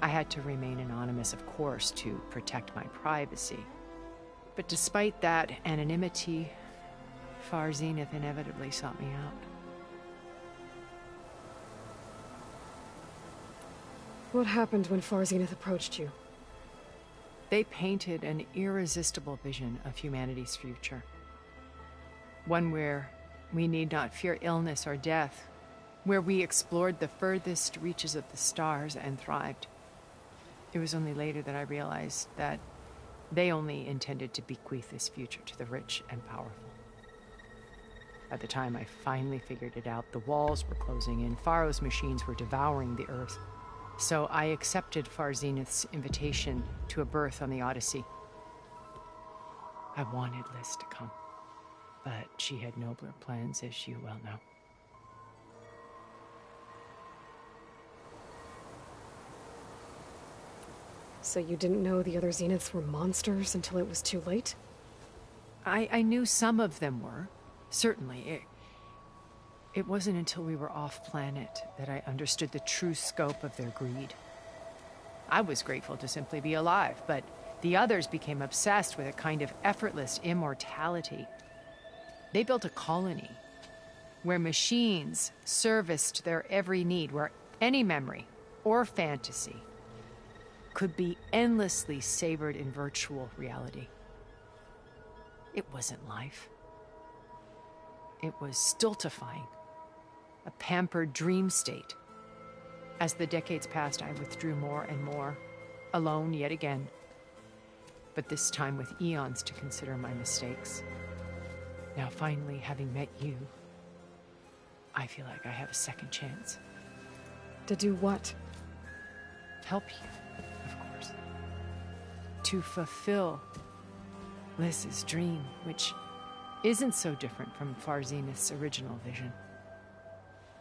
I had to remain anonymous, of course, to protect my privacy. But despite that anonymity, Far Zenith inevitably sought me out. What happened when Far Zenith approached you? They painted an irresistible vision of humanity's future. One where we need not fear illness or death, where we explored the furthest reaches of the stars and thrived. It was only later that I realized that they only intended to bequeath this future to the rich and powerful. By the time I finally figured it out, the walls were closing in, Pharaoh's machines were devouring the Earth. So I accepted Far Zenith's invitation to a berth on the Odyssey. I wanted Liz to come, but she had nobler plans, as you well know. So you didn't know the other Zeniths were monsters until it was too late? I knew some of them were, certainly. It wasn't until we were off-planet that I understood the true scope of their greed. I was grateful to simply be alive, but the others became obsessed with a kind of effortless immortality. They built a colony where machines serviced their every need, where any memory or fantasy could be endlessly savored in virtual reality. It wasn't life. It was stultifying, a pampered dream state. As the decades passed, I withdrew more and more, alone yet again, but this time with eons to consider my mistakes. Now, finally, having met you, I feel like I have a second chance. To do what? Help you, of course. To fulfill Liz's dream, which isn't so different from Far Zenith's original vision.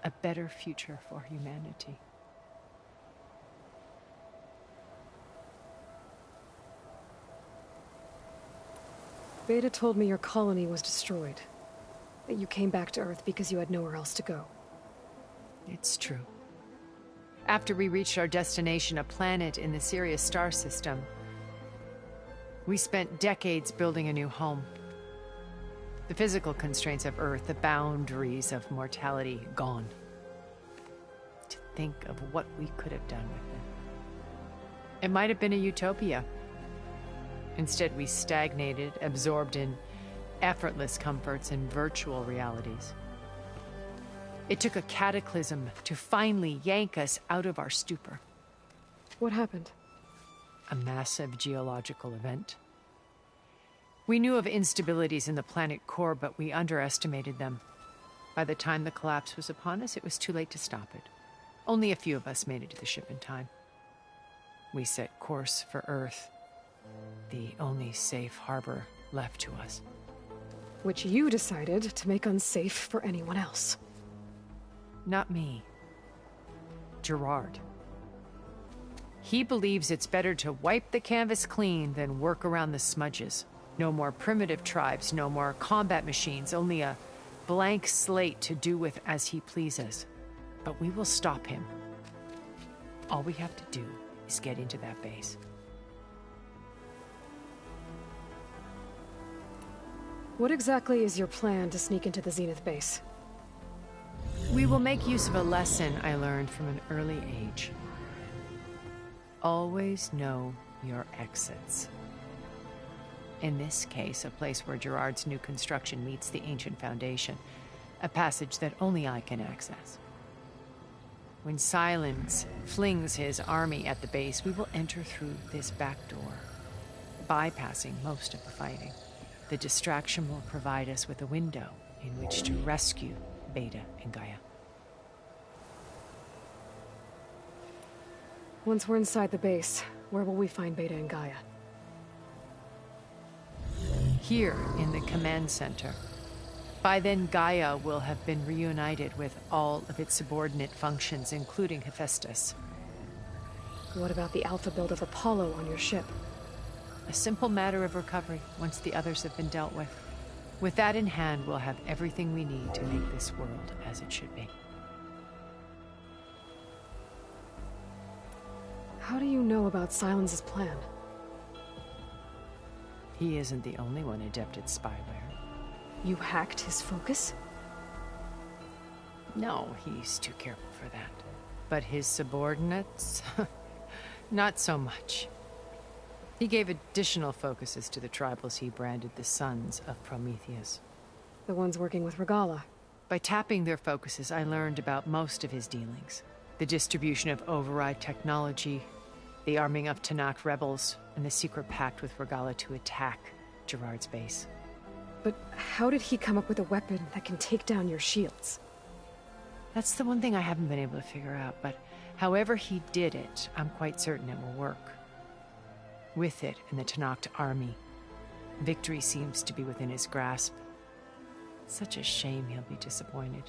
A better future for humanity. Beta told me your colony was destroyed. That you came back to Earth because you had nowhere else to go. It's true. After we reached our destination, a planet in the Sirius star system, we spent decades building a new home. The physical constraints of Earth, the boundaries of mortality, gone. To think of what we could have done with it. It might have been a utopia. Instead, we stagnated, absorbed in effortless comforts and virtual realities. It took a cataclysm to finally yank us out of our stupor. What happened? A massive geological event. We knew of instabilities in the planet core, but we underestimated them. By the time the collapse was upon us, it was too late to stop it. Only a few of us made it to the ship in time. We set course for Earth, the only safe harbor left to us. Which you decided to make unsafe for anyone else. Not me. Gerard. He believes it's better to wipe the canvas clean than work around the smudges. No more primitive tribes, no more combat machines, only a blank slate to do with as he pleases. But we will stop him. All we have to do is get into that base. What exactly is your plan to sneak into the Zenith base? We will make use of a lesson I learned from an early age. Always know your exits. In this case, a place where Gerard's new construction meets the ancient foundation, a passage that only I can access. When Silence flings his army at the base, we will enter through this back door, bypassing most of the fighting. The distraction will provide us with a window in which to rescue Beta and Gaia. Once we're inside the base, where will we find Beta and Gaia? Here in the command center. By then, Gaia will have been reunited with all of its subordinate functions, including Hephaestus. What about the alpha build of Apollo on your ship? A simple matter of recovery once the others have been dealt with. With that in hand, we'll have everything we need to make this world as it should be. How do you know about Silence's plan? He isn't the only one adept at spyware. You hacked his focus? No, he's too careful for that. But his subordinates? Not so much. He gave additional focuses to the tribals he branded the Sons of Prometheus. The ones working with Regala. By tapping their focuses, I learned about most of his dealings. The distribution of override technology, the arming of Tanakh rebels, and the secret pact with Regala to attack Gerard's base. But how did he come up with a weapon that can take down your shields? That's the one thing I haven't been able to figure out, but however he did it, I'm quite certain it will work. With it and the Tanakh army, victory seems to be within his grasp. Such a shame he'll be disappointed.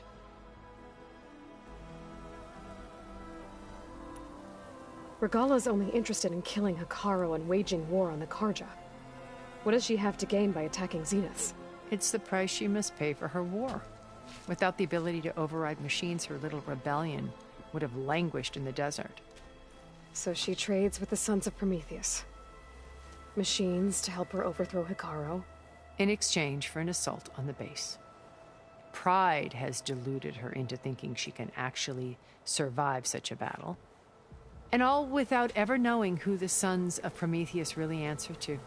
Regala's only interested in killing Hekarro and waging war on the Karja. What does she have to gain by attacking Zeniths? It's the price she must pay for her war. Without the ability to override machines, her little rebellion would have languished in the desert. So she trades with the Sons of Prometheus. Machines to help her overthrow Hekarro. In exchange for an assault on the base. Pride has deluded her into thinking she can actually survive such a battle. And all without ever knowing who the Sons of Prometheus really answer to.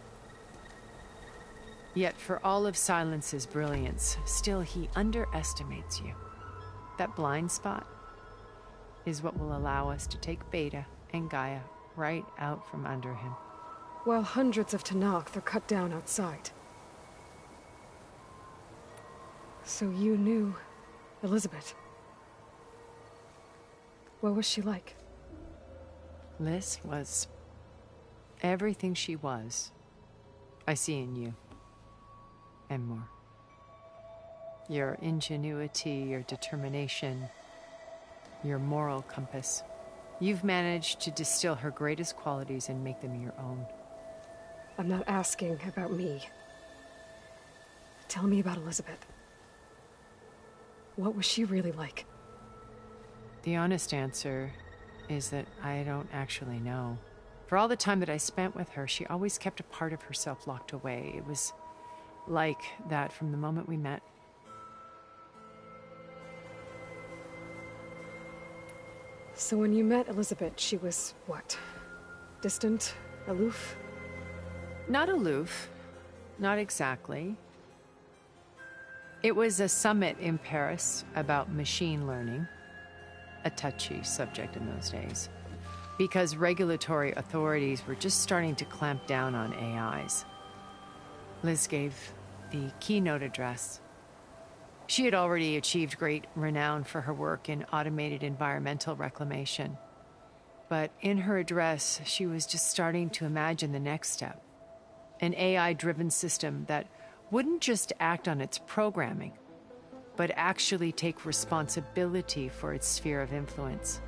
Yet for all of Silence's brilliance, still he underestimates you. That blind spot is what will allow us to take Beta and Gaia right out from under him. While hundreds of Tanakh are cut down outside. So you knew Elizabeth. What was she like? Liz was everything she was. I see in you. And more. Your ingenuity, your determination, your moral compass. You've managed to distill her greatest qualities and make them your own. I'm not asking about me. Tell me about Elizabeth. What was she really like? The honest answer is that I don't actually know. For all the time that I spent with her, she always kept a part of herself locked away. It was like that from the moment we met. So when you met Elizabeth, she was what? Distant? Aloof? Not aloof. Not exactly. It was a summit in Paris about machine learning. A touchy subject in those days. Because regulatory authorities were just starting to clamp down on AIs. Liz gave the keynote address. She had already achieved great renown for her work in automated environmental reclamation. But in her address, she was just starting to imagine the next step. An AI-driven system that wouldn't just act on its programming, but actually take responsibility for its sphere of influence.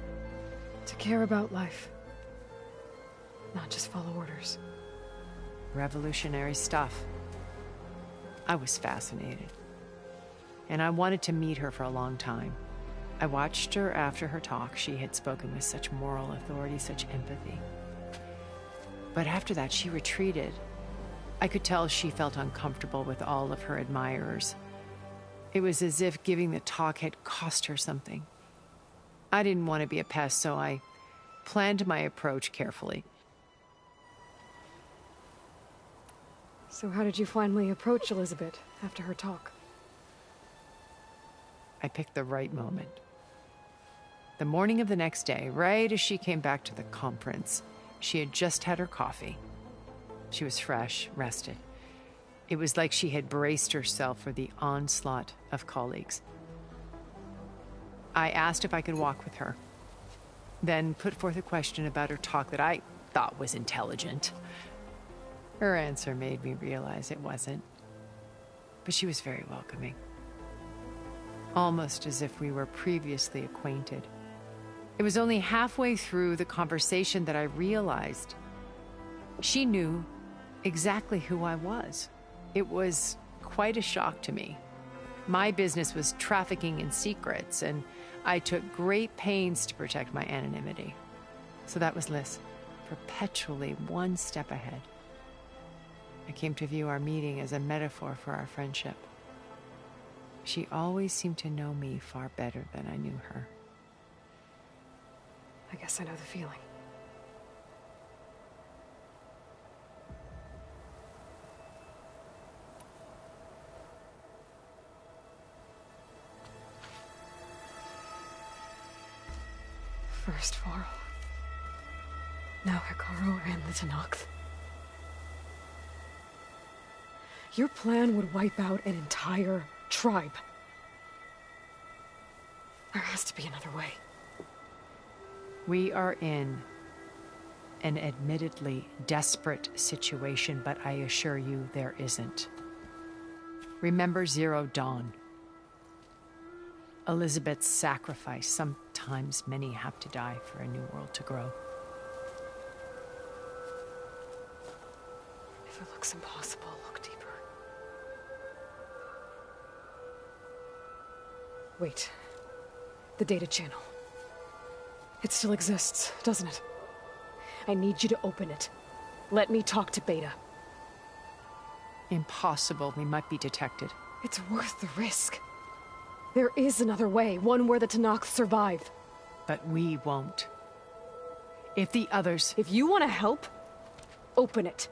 To care about life. Not just follow orders. Revolutionary stuff. I was fascinated. And I wanted to meet her for a long time. I watched her after her talk. She had spoken with such moral authority, such empathy. But after that, she retreated. I could tell she felt uncomfortable with all of her admirers. It was as if giving the talk had cost her something. I didn't want to be a pest, so I planned my approach carefully. So how did you finally approach Elizabeth after her talk? I picked the right moment. The morning of the next day, right as she came back to the conference, she had just had her coffee. She was fresh, rested. It was like she had braced herself for the onslaught of colleagues. I asked if I could walk with her, then put forth a question about her talk that I thought was intelligent. Her answer made me realize it wasn't, but she was very welcoming. Almost as if we were previously acquainted. It was only halfway through the conversation that I realized she knew exactly who I was. It was quite a shock to me. My business was trafficking in secrets, and I took great pains to protect my anonymity. So that was Liz, perpetually one step ahead. I came to view our meeting as a metaphor for our friendship. She always seemed to know me far better than I knew her. I guess I know the feeling. First Varl. Now Hikaru and the Tenakth. Your plan would wipe out an entire tribe. There has to be another way. We are in an admittedly desperate situation, but I assure you there isn't. Remember Zero Dawn. Elizabeth's sacrifice. Sometimes many have to die for a new world to grow. If it looks impossible, look deeper. Wait. The data channel. It still exists, doesn't it? I need you to open it. Let me talk to Beta. Impossible. We might be detected. It's worth the risk. There is another way, one where the Tenakth survive. But we won't. If the others... If you want to help, open it.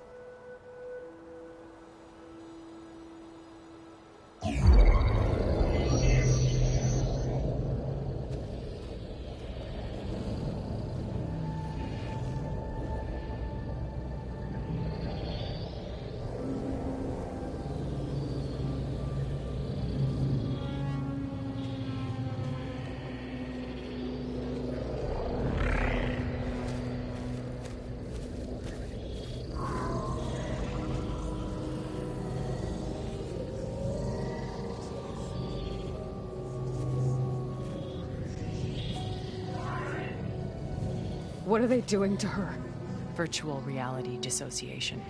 What are they doing to her? Virtual reality dissociation.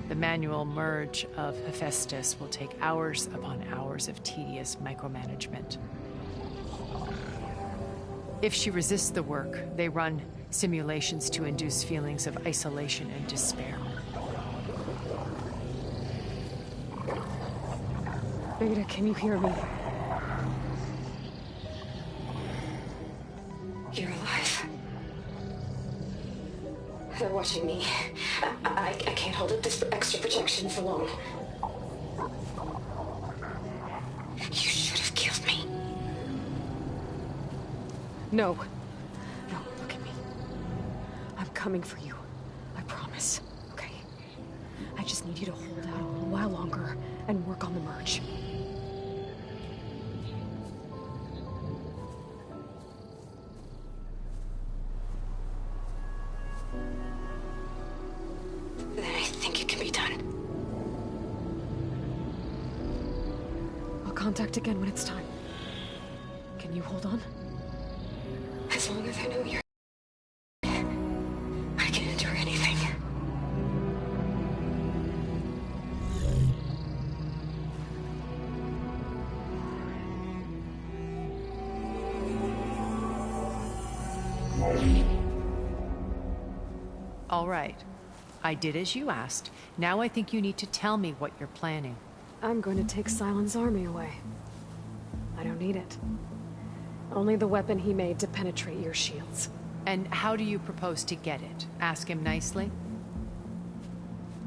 The manual merge of Hephaestus will take hours upon hours of tedious micromanagement. If she resists the work, they run simulations to induce feelings of isolation and despair. Beta, can you hear me? You're alive. They're watching me. I can't hold up this extra protection for long. You should have killed me. No. No, look at me. I'm coming for you. I promise. Okay? I just need you to hold out a little while longer and work on the merge. Then I think it can be done. I'll contact again when it's time. Can you hold on? As long as I know you're... I can endure anything. All right. I did as you asked. Now I think you need to tell me what you're planning. I'm going to take Silent's army away. I don't need it. Only the weapon he made to penetrate your shields. And how do you propose to get it? Ask him nicely?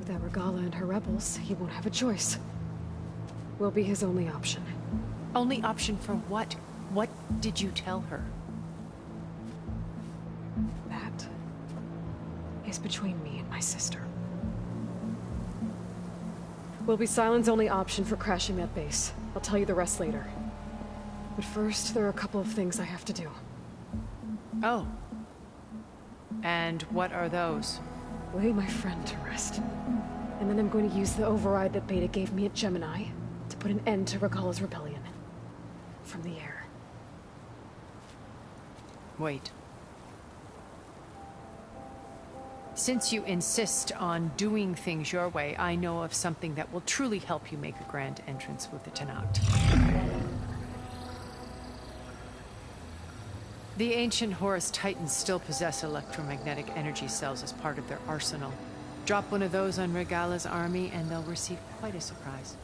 Without Regala and her rebels, he won't have a choice. We'll be his only option. Only option for what? What did you tell her? That is between me and my sister. Will be Silent's only option for crashing that base. I'll tell you the rest later. But first, there are a couple of things I have to do. Oh. And what are those? Lay my friend to rest. And then I'm going to use the override that Beta gave me at Gemini to put an end to Regala's rebellion. From the air. Wait. Since you insist on doing things your way, I know of something that will truly help you make a grand entrance with the Tenakth. The ancient Horus Titans still possess electromagnetic energy cells as part of their arsenal. Drop 1 of those on Regala's army and they'll receive quite a surprise.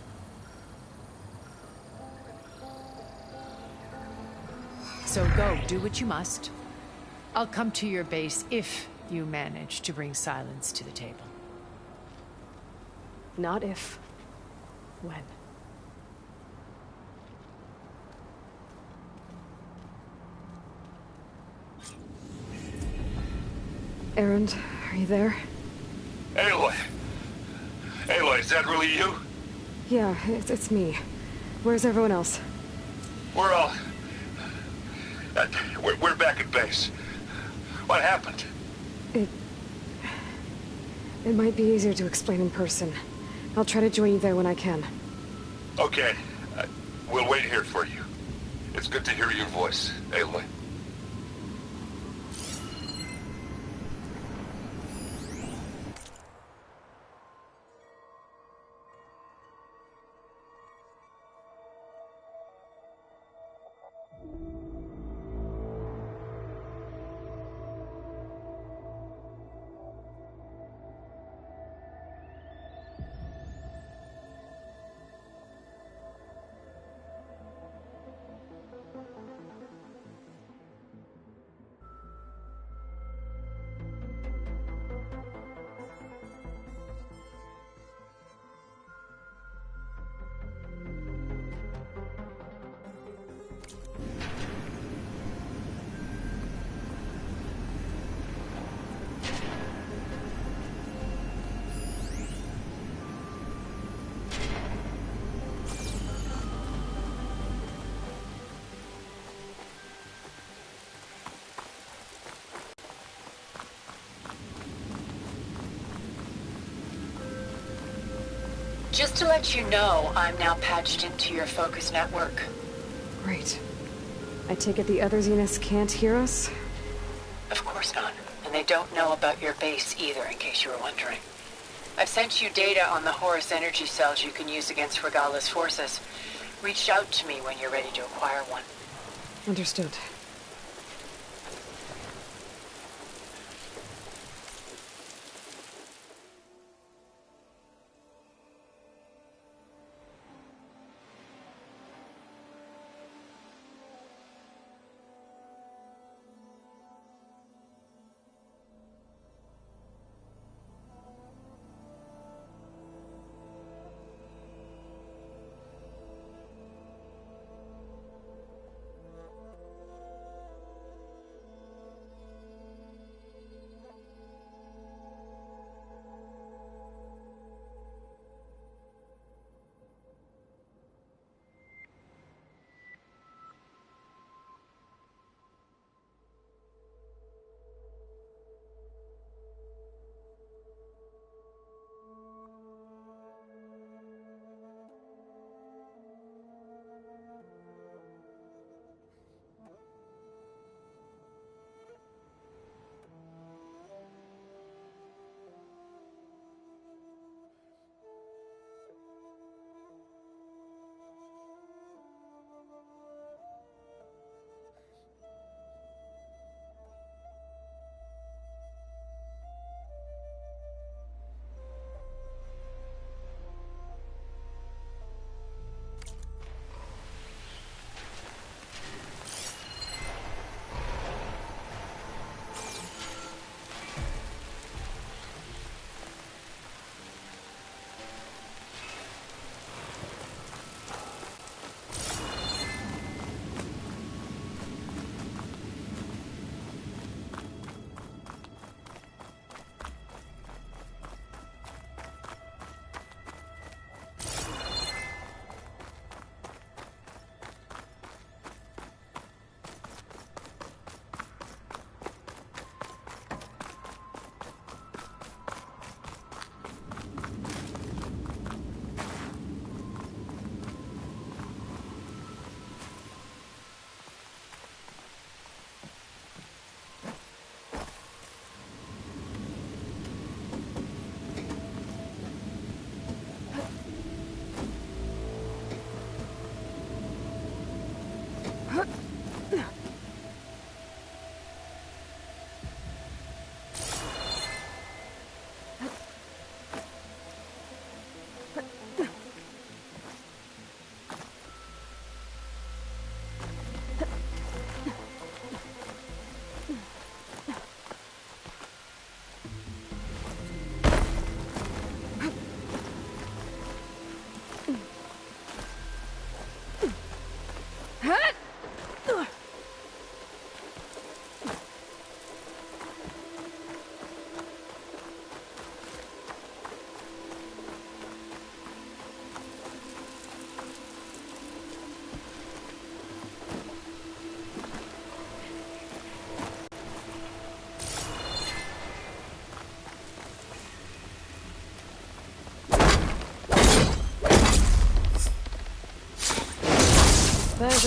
So go, do what you must. I'll come to your base if you manage to bring silence to the table. Not if. When. Erend, are you there? Aloy! Aloy, is that really you? Yeah, it's me. Where's everyone else? We're all... we're back at base. What happened? It might be easier to explain in person. I'll try to join you there when I can. Okay. We'll wait here for you. It's good to hear your voice, Aloy. Just to let you know, I'm now patched into your focus network. Great. I take it the other Zeniths can't hear us? Of course not. And they don't know about your base either, in case you were wondering. I've sent you data on the Horus energy cells you can use against Regala's forces. Reach out to me when you're ready to acquire one. Understood.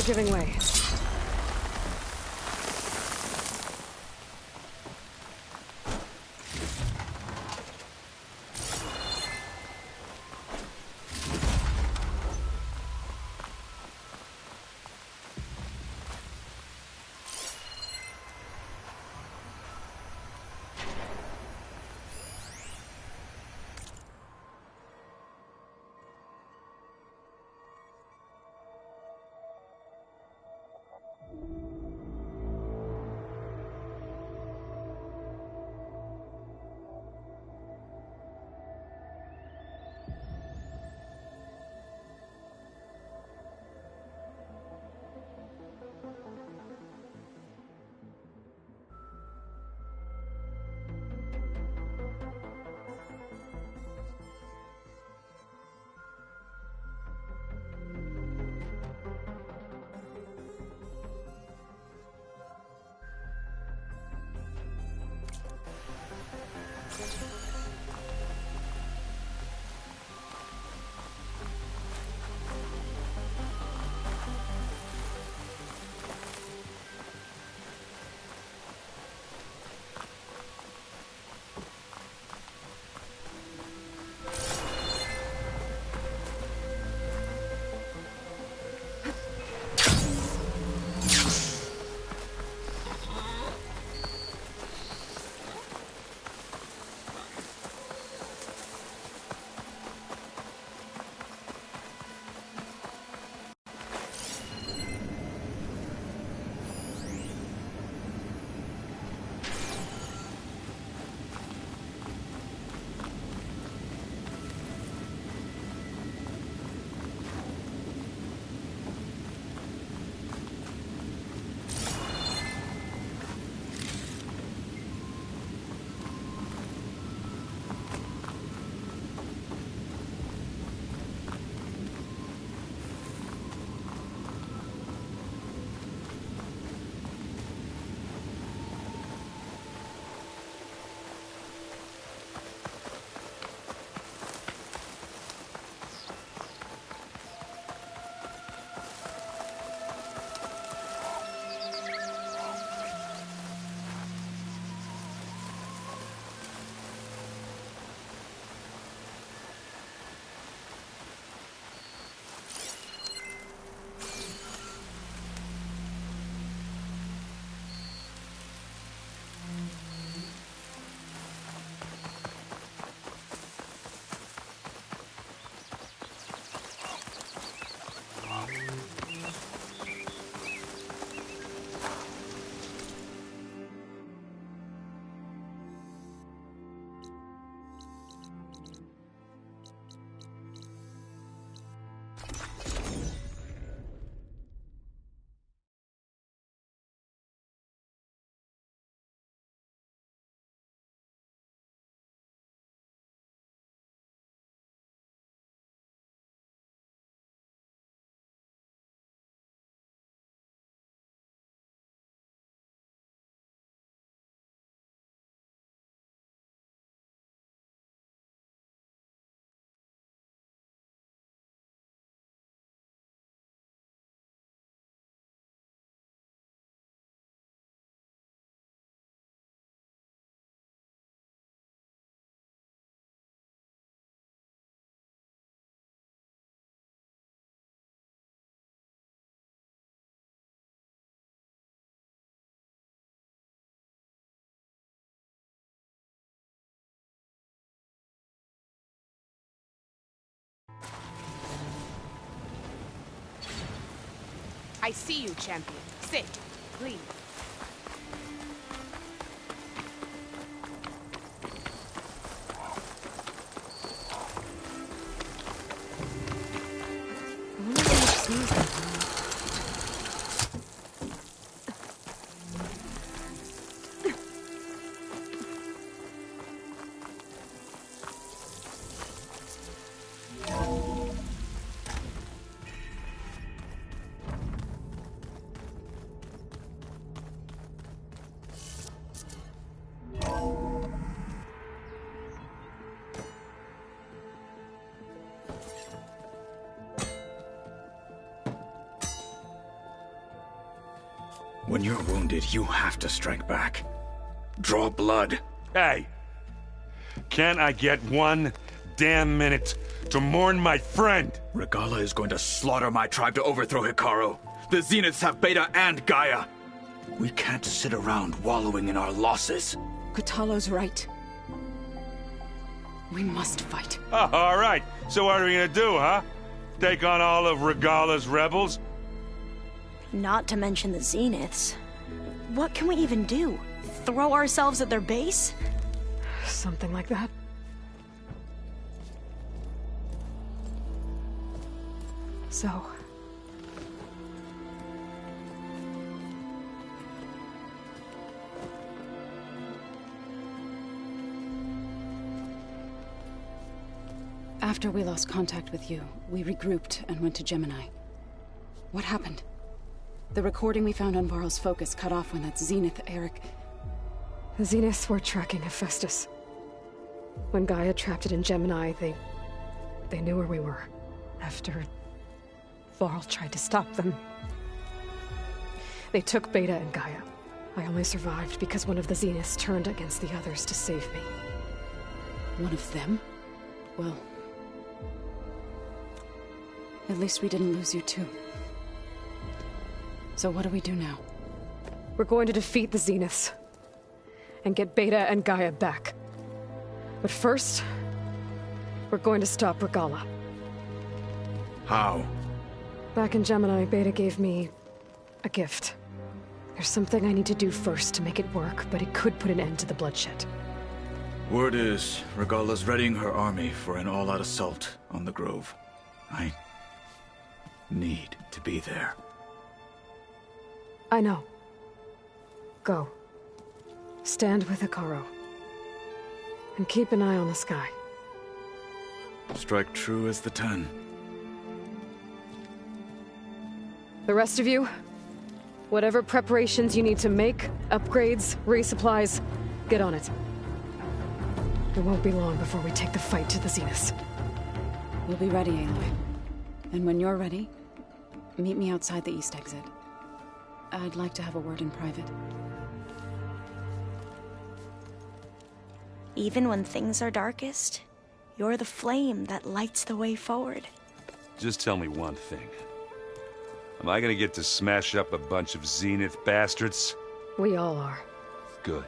are giving way. I see you, champion. Sit, please. When you're wounded, you have to strike back. Draw blood. Hey! Can't I get one damn minute to mourn my friend? Regala is going to slaughter my tribe to overthrow Hikaru. The Zeniths have Beta and Gaia. We can't sit around wallowing in our losses. Kotallo's right. We must fight. Oh, all right. So what are we gonna do, huh? Take on all of Regala's rebels? Not to mention the Zeniths. What can we even do? Throw ourselves at their base? Something like that. So... After we lost contact with you, we regrouped and went to Gemini. What happened? The recording we found on Varl's focus cut off when that Zenith, Eric... The Zeniths were tracking Hephaestus. When Gaia trapped it in Gemini, they knew where we were. After Varl tried to stop them. They took Beta and Gaia. I only survived because one of the Zeniths turned against the others to save me. One of them? Well... at least we didn't lose you too. So what do we do now? We're going to defeat the Zeniths. And get Beta and Gaia back. But first, we're going to stop Regala. How? Back in Gemini, Beta gave me a gift. There's something I need to do first to make it work, but it could put an end to the bloodshed. Word is, Regala's readying her army for an all-out assault on the Grove. I need to be there. I know. Go. Stand with Hikaru. And keep an eye on the sky. Strike true as the 10. The rest of you, whatever preparations you need to make, upgrades, resupplies, get on it. It won't be long before we take the fight to the Zeniths. We'll be ready, Aloy. And when you're ready, meet me outside the east exit. I'd like to have a word in private. Even when things are darkest, you're the flame that lights the way forward. Just tell me one thing. Am I gonna get to smash up a bunch of Zenith bastards? We all are. Good.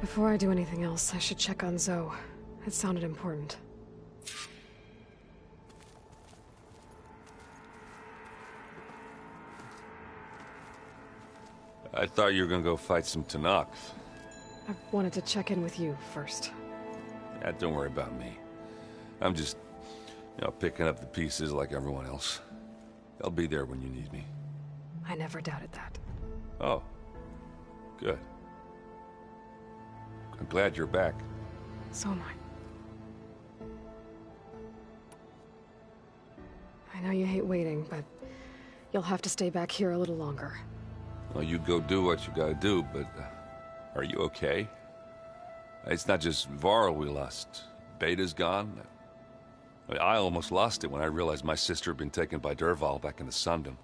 Before I do anything else, I should check on Zoe. It sounded important. I thought you were gonna go fight some Tenakth. I wanted to check in with you first. Yeah, don't worry about me. I'm just, picking up the pieces like everyone else. I'll be there when you need me. I never doubted that. Oh. Good. I'm glad you're back. So am I. I know you hate waiting, but you'll have to stay back here a little longer. Well, you go do what you gotta do, but are you okay? It's not just Varl we lost. Beta's gone. I almost lost it when I realized my sister had been taken by Dervahl back in the Sundom.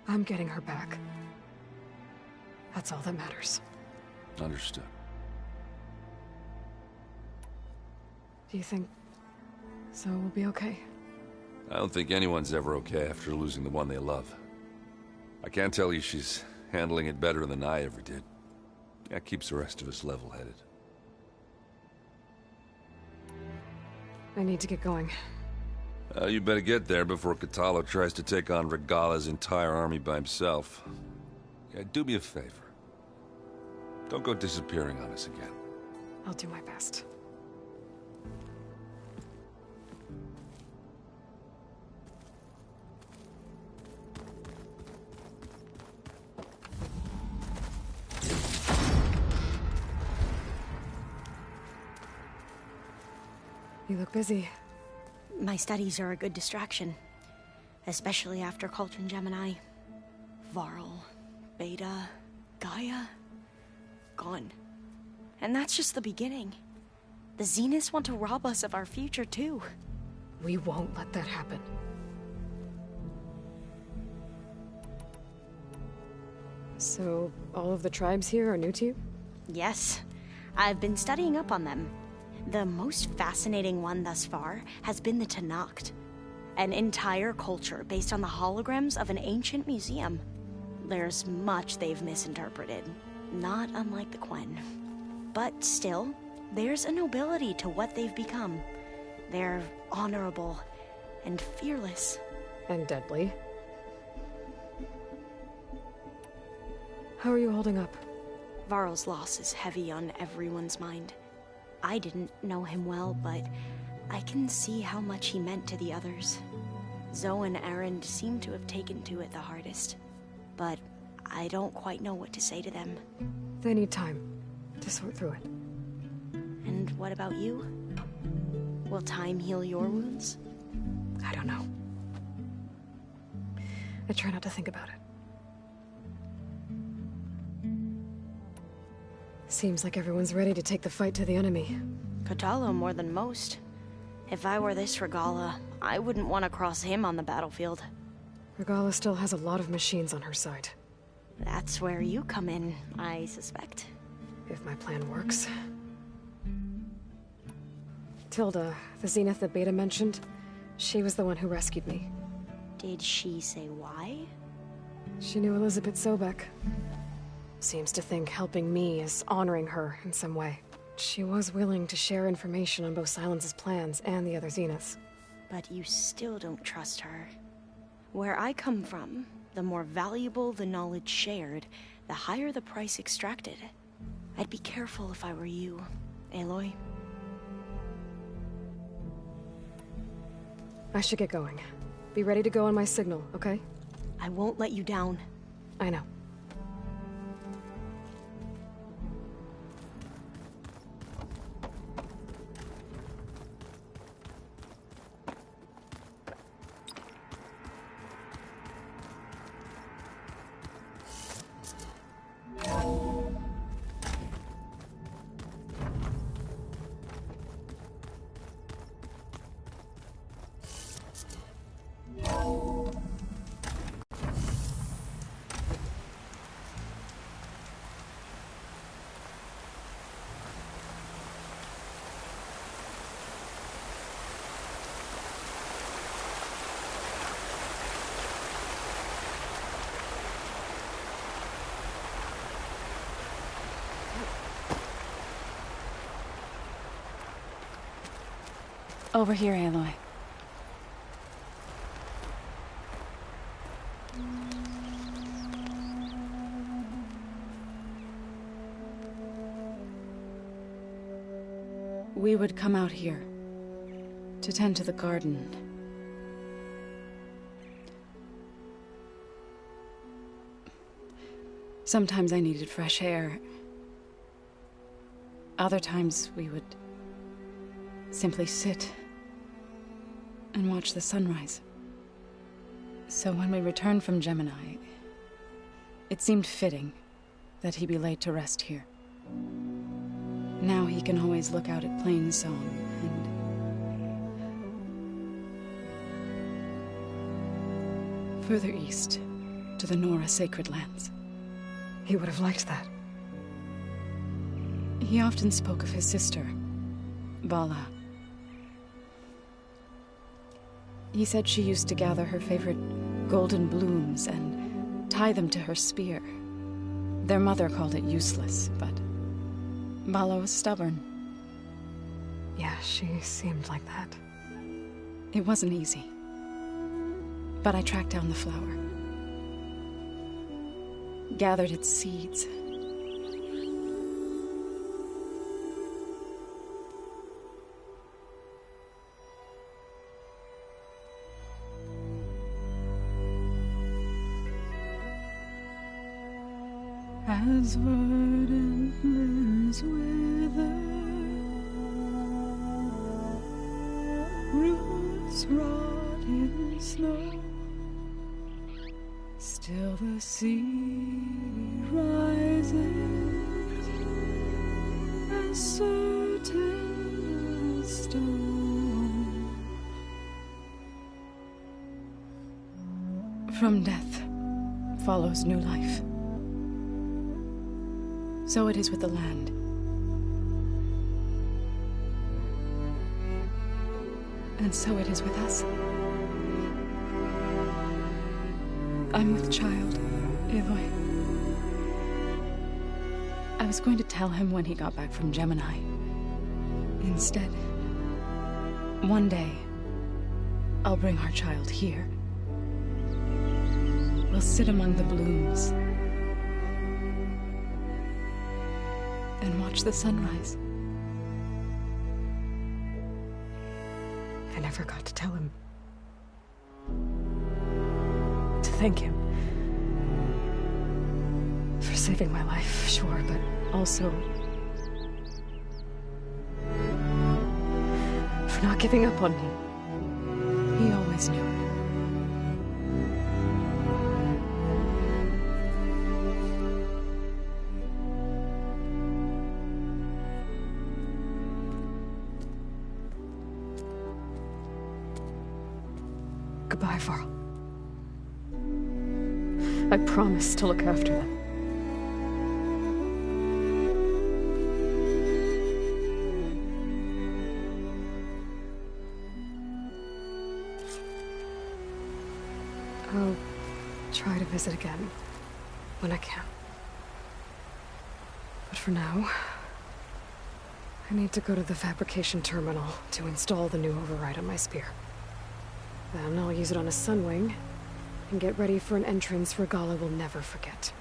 I'm getting her back. That's all that matters. Understood. Do you think Zoe will be okay? I don't think anyone's ever okay after losing the one they love. I can't tell you she's handling it better than I ever did. That keeps the rest of us level-headed. I need to get going. You better get there before Kotallo tries to take on Regala's entire army by himself. Yeah, do me a favor. Don't go disappearing on us again. I'll do my best. You look busy. My studies are a good distraction. Especially after Cauldron Gemini. Varl, Beta, Gaia. Gone. And that's just the beginning. The Zeniths want to rob us of our future, too. We won't let that happen. So, all of the tribes here are new to you? Yes. I've been studying up on them. The most fascinating one thus far has been the Tenakth, an entire culture based on the holograms of an ancient museum. There's much they've misinterpreted, not unlike the Quen. But still, there's a nobility to what they've become. They're honorable and fearless. And deadly. How are you holding up? Varl's loss is heavy on everyone's mind. I didn't know him well, but I can see how much he meant to the others. Zoe and Erend seem to have taken to it the hardest, but I don't quite know what to say to them. They need time to sort through it. And what about you? Will time heal your wounds? I don't know. I try not to think about it. Seems like everyone's ready to take the fight to the enemy. Kotallo more than most. If I were this Regala, I wouldn't want to cross him on the battlefield. Regala still has a lot of machines on her side. That's where you come in, I suspect. If my plan works. Tilda, the Zenith that Beta mentioned, she was the one who rescued me. Did she say why? She knew Elizabeth Sobek. Seems to think helping me is honoring her in some way. She was willing to share information on both Silence's plans and the other Zeniths. But you still don't trust her. Where I come from, the more valuable the knowledge shared, the higher the price extracted. I'd be careful if I were you, Aloy. I should get going. Be ready to go on my signal, okay? I won't let you down. I know. Over here, Aloy. We would come out here to tend to the garden. Sometimes I needed fresh air. Other times we would simply sit and watch the sunrise. So when we returned from Gemini, it seemed fitting that he be laid to rest here. Now he can always look out at Plainsong and further east to the Nora sacred lands. He would have liked that. He often spoke of his sister, Vala. He said she used to gather her favorite golden blooms and tie them to her spear. Their mother called it useless, but Vala was stubborn. Yeah, she seemed like that. It wasn't easy. But I tracked down the flower. Gathered its seeds. As verdant limbs wither, roots rot in snow, still the sea rises, as certain as stone. From death follows new life. So it is with the land. And so it is with us. I'm with child, Aloy. I was going to tell him when he got back from Gemini. Instead, one day, I'll bring our child here. We'll sit among the blooms and watch the sunrise. I never got to tell him. To thank him. For saving my life, sure, but also for not giving up on me. He always knew. Goodbye, Varl. I promise to look after them. I'll try to visit again when I can. But for now, I need to go to the fabrication terminal to install the new override on my spear. Then I'll use it on a sunwing and get ready for an entrance Regala will never forget.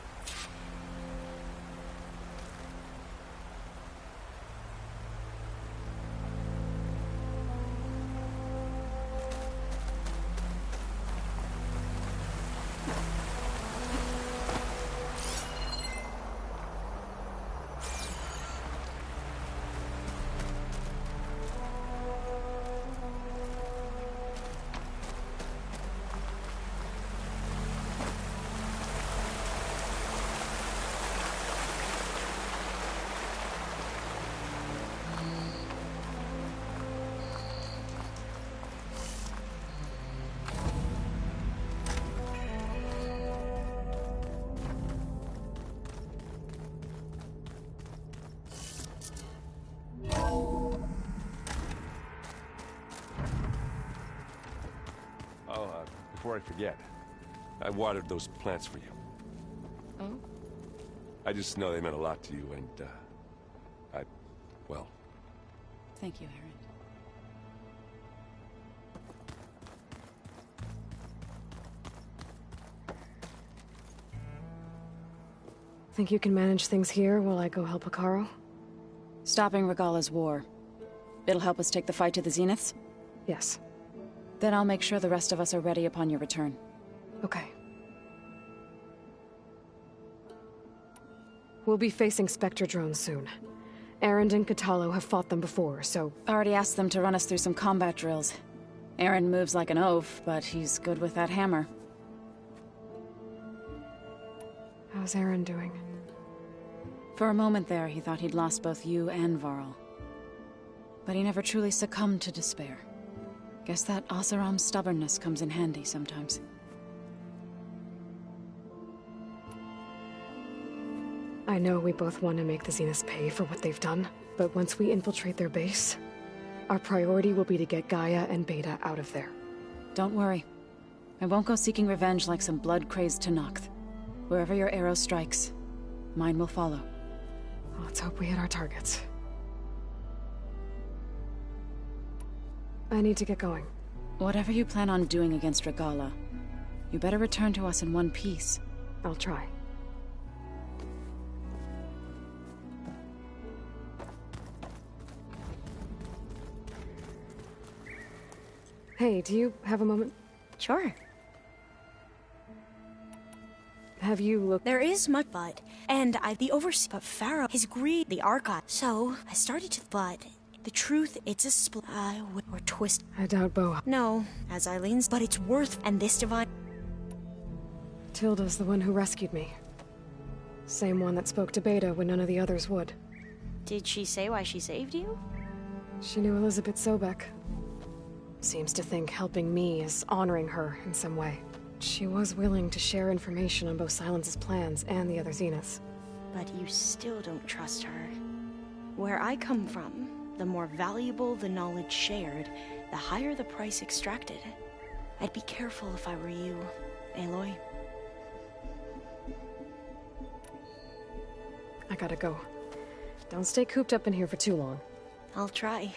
Before I forget, I watered those plants for you. Oh? I just know they meant a lot to you, and, well... Thank you, Aaron. Think you can manage things here while I go help Hekarro? Stopping Regala's war. It'll help us take the fight to the Zeniths? Yes. Then I'll make sure the rest of us are ready upon your return. Okay. We'll be facing Spectre drones soon. Erend and Katalo have fought them before, so... Already asked them to run us through some combat drills. Erend moves like an oaf, but he's good with that hammer. How's Erend doing? For a moment there, he thought he'd lost both you and Varl. But he never truly succumbed to despair. Guess that Oseram's stubbornness comes in handy sometimes. I know we both want to make the Zeniths pay for what they've done, but once we infiltrate their base, our priority will be to get Gaia and Beta out of there. Don't worry. I won't go seeking revenge like some blood-crazed Tenakth. Wherever your arrow strikes, mine will follow. Let's hope we hit our targets. I need to get going. Whatever you plan on doing against Regala, you better return to us in one piece. I'll try. Hey, do you have a moment? Sure. Have you looked? There is much, and the overseer, but Pharaoh, his greed, the archive. So, I started to, but the truth, it's a split, or twist. I doubt Boa. No, as Eileen's, but it's worth, and this divine... Tilda's the one who rescued me. Same one that spoke to Beta when none of the others would. Did she say why she saved you? She knew Elizabeth Sobek. Seems to think helping me is honoring her in some way. She was willing to share information on both Silence's plans and the other Zeniths. But you still don't trust her. Where I come from, the more valuable the knowledge shared, the higher the price extracted. I'd be careful if I were you, Aloy. I gotta go. Don't stay cooped up in here for too long. I'll try.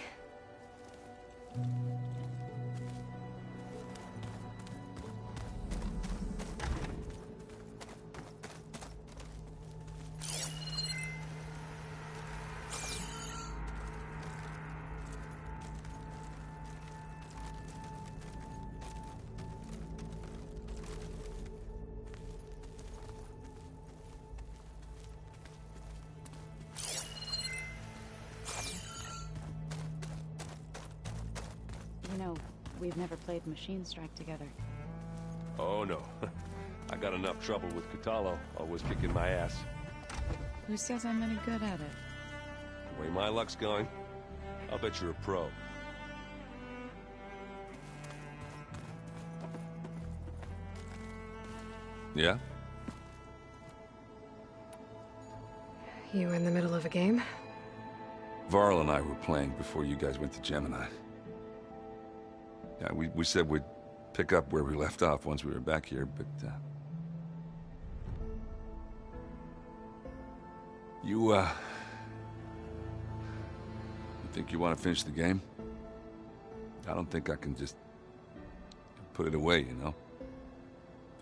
You know, we've never played Machine Strike together. Oh, no. I got enough trouble with Catalo, always kicking my ass. Who says I'm any good at it? The way my luck's going, I'll bet you're a pro. Yeah? You in the middle of a game? Varl and I were playing before you guys went to Gemini. Yeah, we said we'd pick up where we left off once we were back here, but, You think you want to finish the game? I don't think I can just put it away, you know?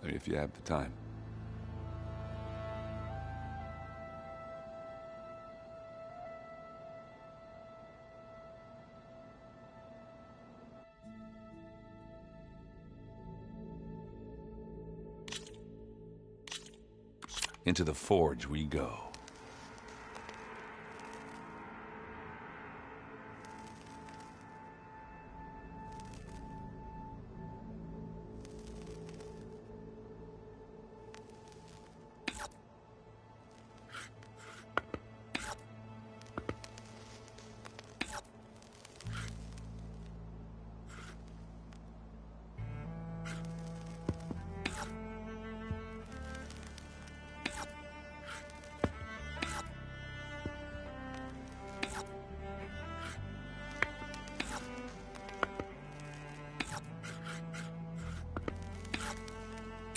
I mean, if you have the time. Into the forge we go.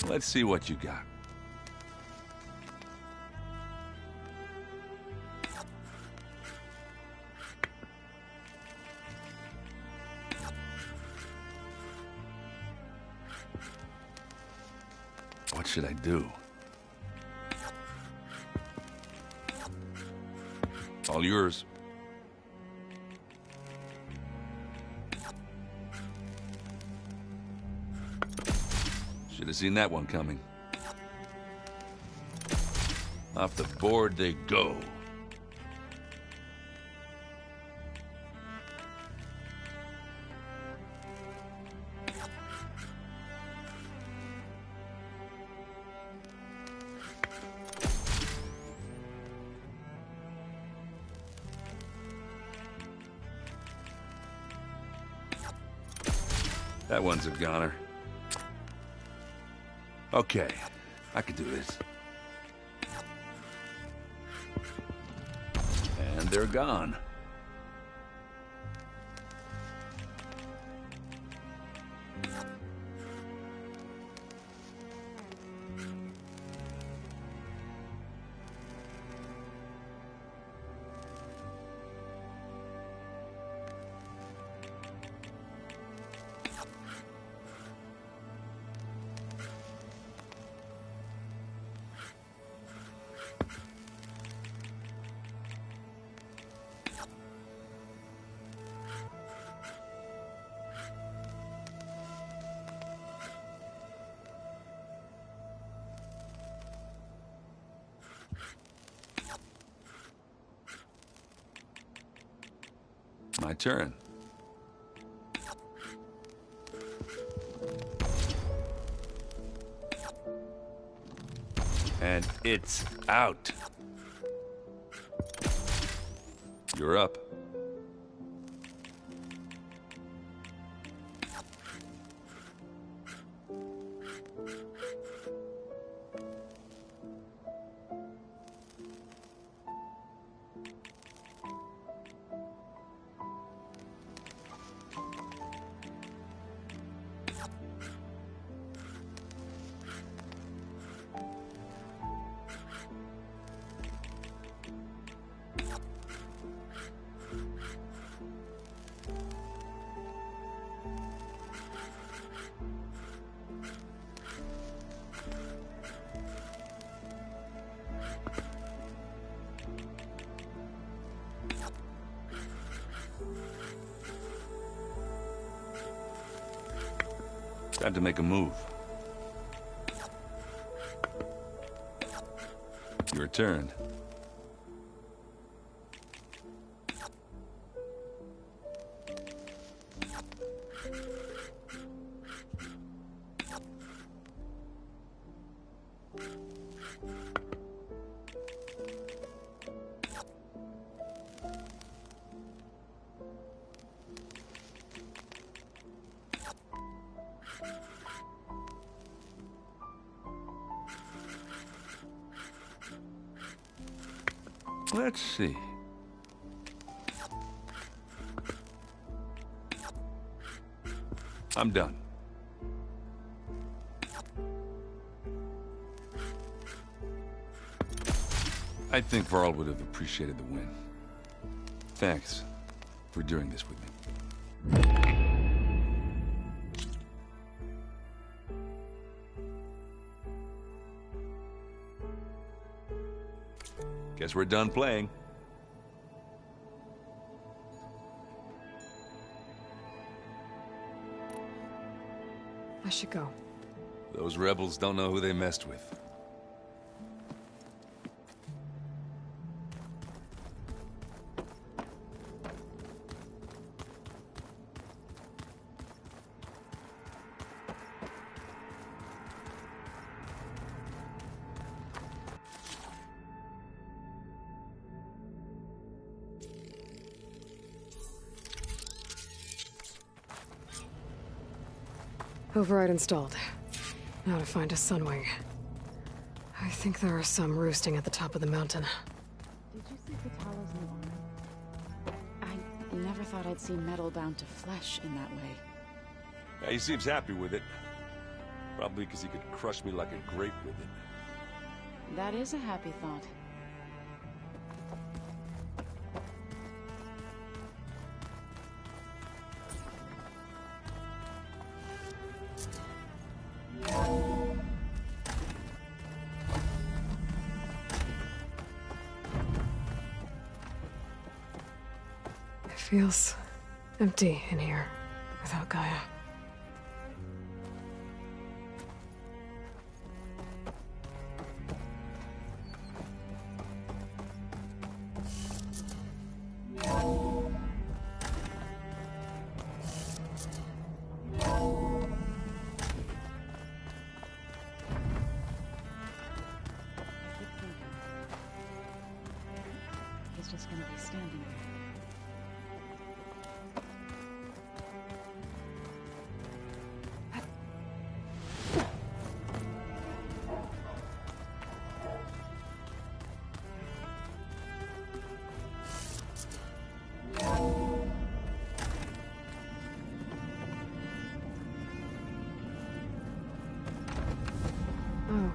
Let's see what you got. What should I do? All yours. Should have seen that one coming. Off the board they go. That one's a goner. Okay, I can do this. And they're gone. My turn. And it's out. You're up. Time to make a move. Your turn. Let's see. I'm done. I think Varl would have appreciated the win. Thanks for doing this with me. Guess we're done playing. I should go. Those rebels don't know who they messed with. Override installed. Now to find a sunwing. I think there are some roosting at the top of the mountain. Did you see Katala's new armor? I never thought I'd see metal bound to flesh in that way. Yeah, he seems happy with it. Probably because he could crush me like a grape with it. That is a happy thought. It feels empty in here without Gaia. He's just gonna be standing there. Oh.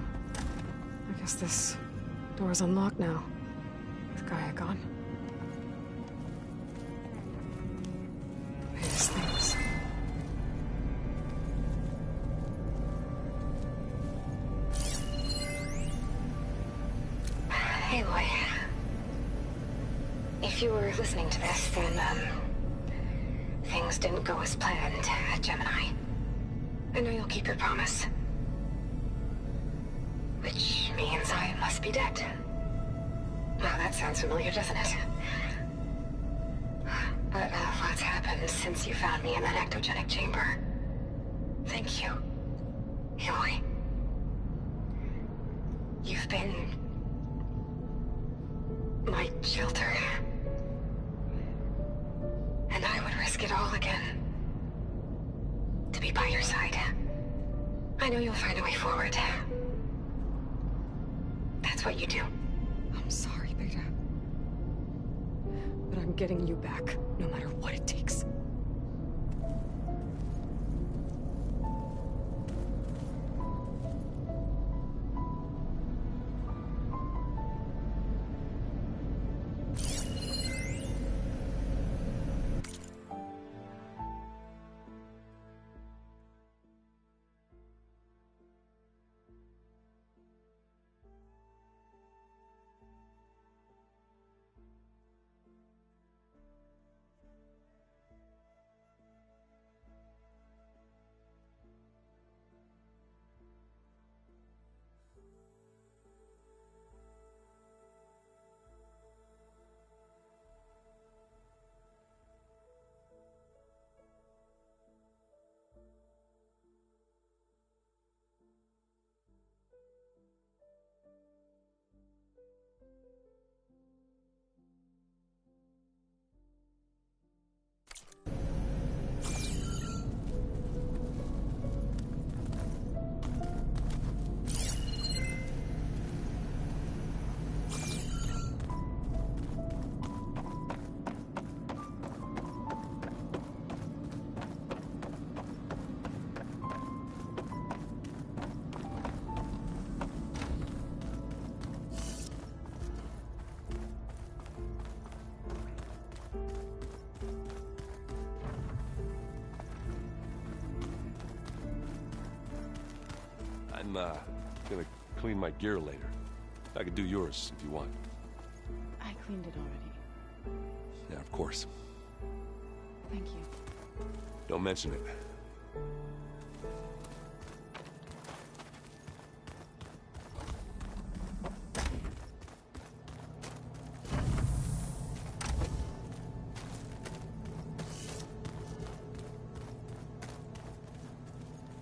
I guess this door's unlocked now. With Gaia gone. These things. Hey, boy. If you were listening to this, then, things didn't go as planned at Gemini. I know you'll keep your promise. Which means I must be dead. Well, that sounds familiar, doesn't it? But what's happened since you found me in that ectogenic chamber? Thank you, Aloy. You've been my shelter. And I would risk it all again to be by your side. I know you'll find a way forward. That's what you do. I'm sorry, Beta. But I'm getting you back, no matter what it takes. I'm, gonna clean my gear later. I can do yours if you want. I cleaned it already. Yeah, of course. Thank you. Don't mention it.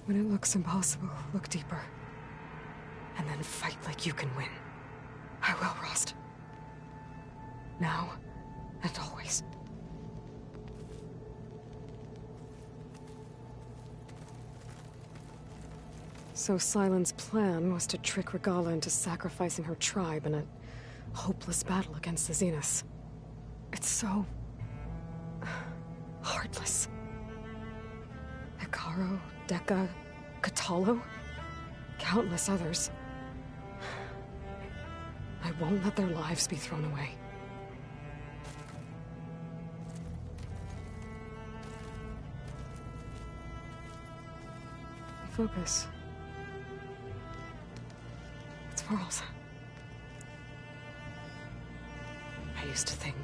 When it looks impossible, look deeper. And then fight like you can win. I will, Rost. Now, and always. So Sylens' plan was to trick Regala into sacrificing her tribe in a hopeless battle against the Zeniths. It's so... heartless. Hikaru, Dekka, Katalo, countless others. I won't let their lives be thrown away. Focus. It's Varl's. I used to think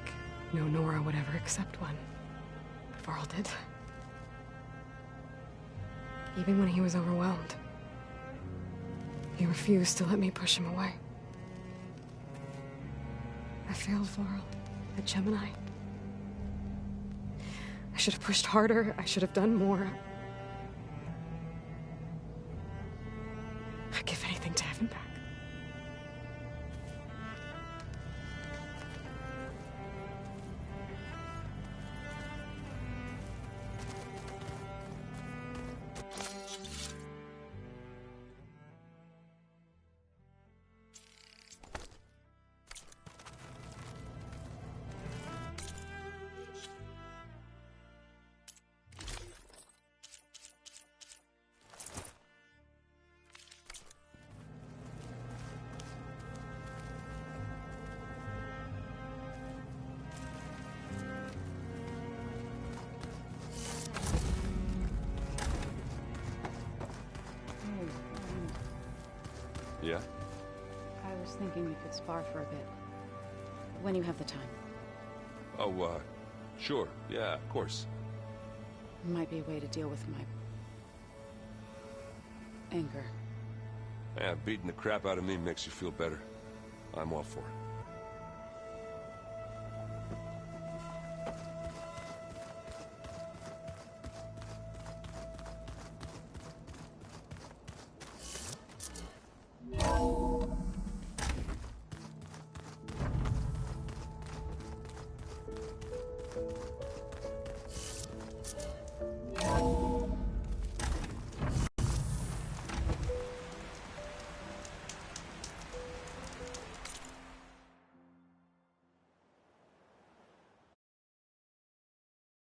no Nora would ever accept one. But Varl did. Even when he was overwhelmed. He refused to let me push him away. I failed Varl at Gemini. I should have pushed harder. I should have done more. I'd give anything to have him back. Yeah? I was thinking we could spar for a bit. When you have the time. Oh, sure. Yeah, of course. Might be a way to deal with my... anger. Yeah, beating the crap out of me makes you feel better. I'm all for it.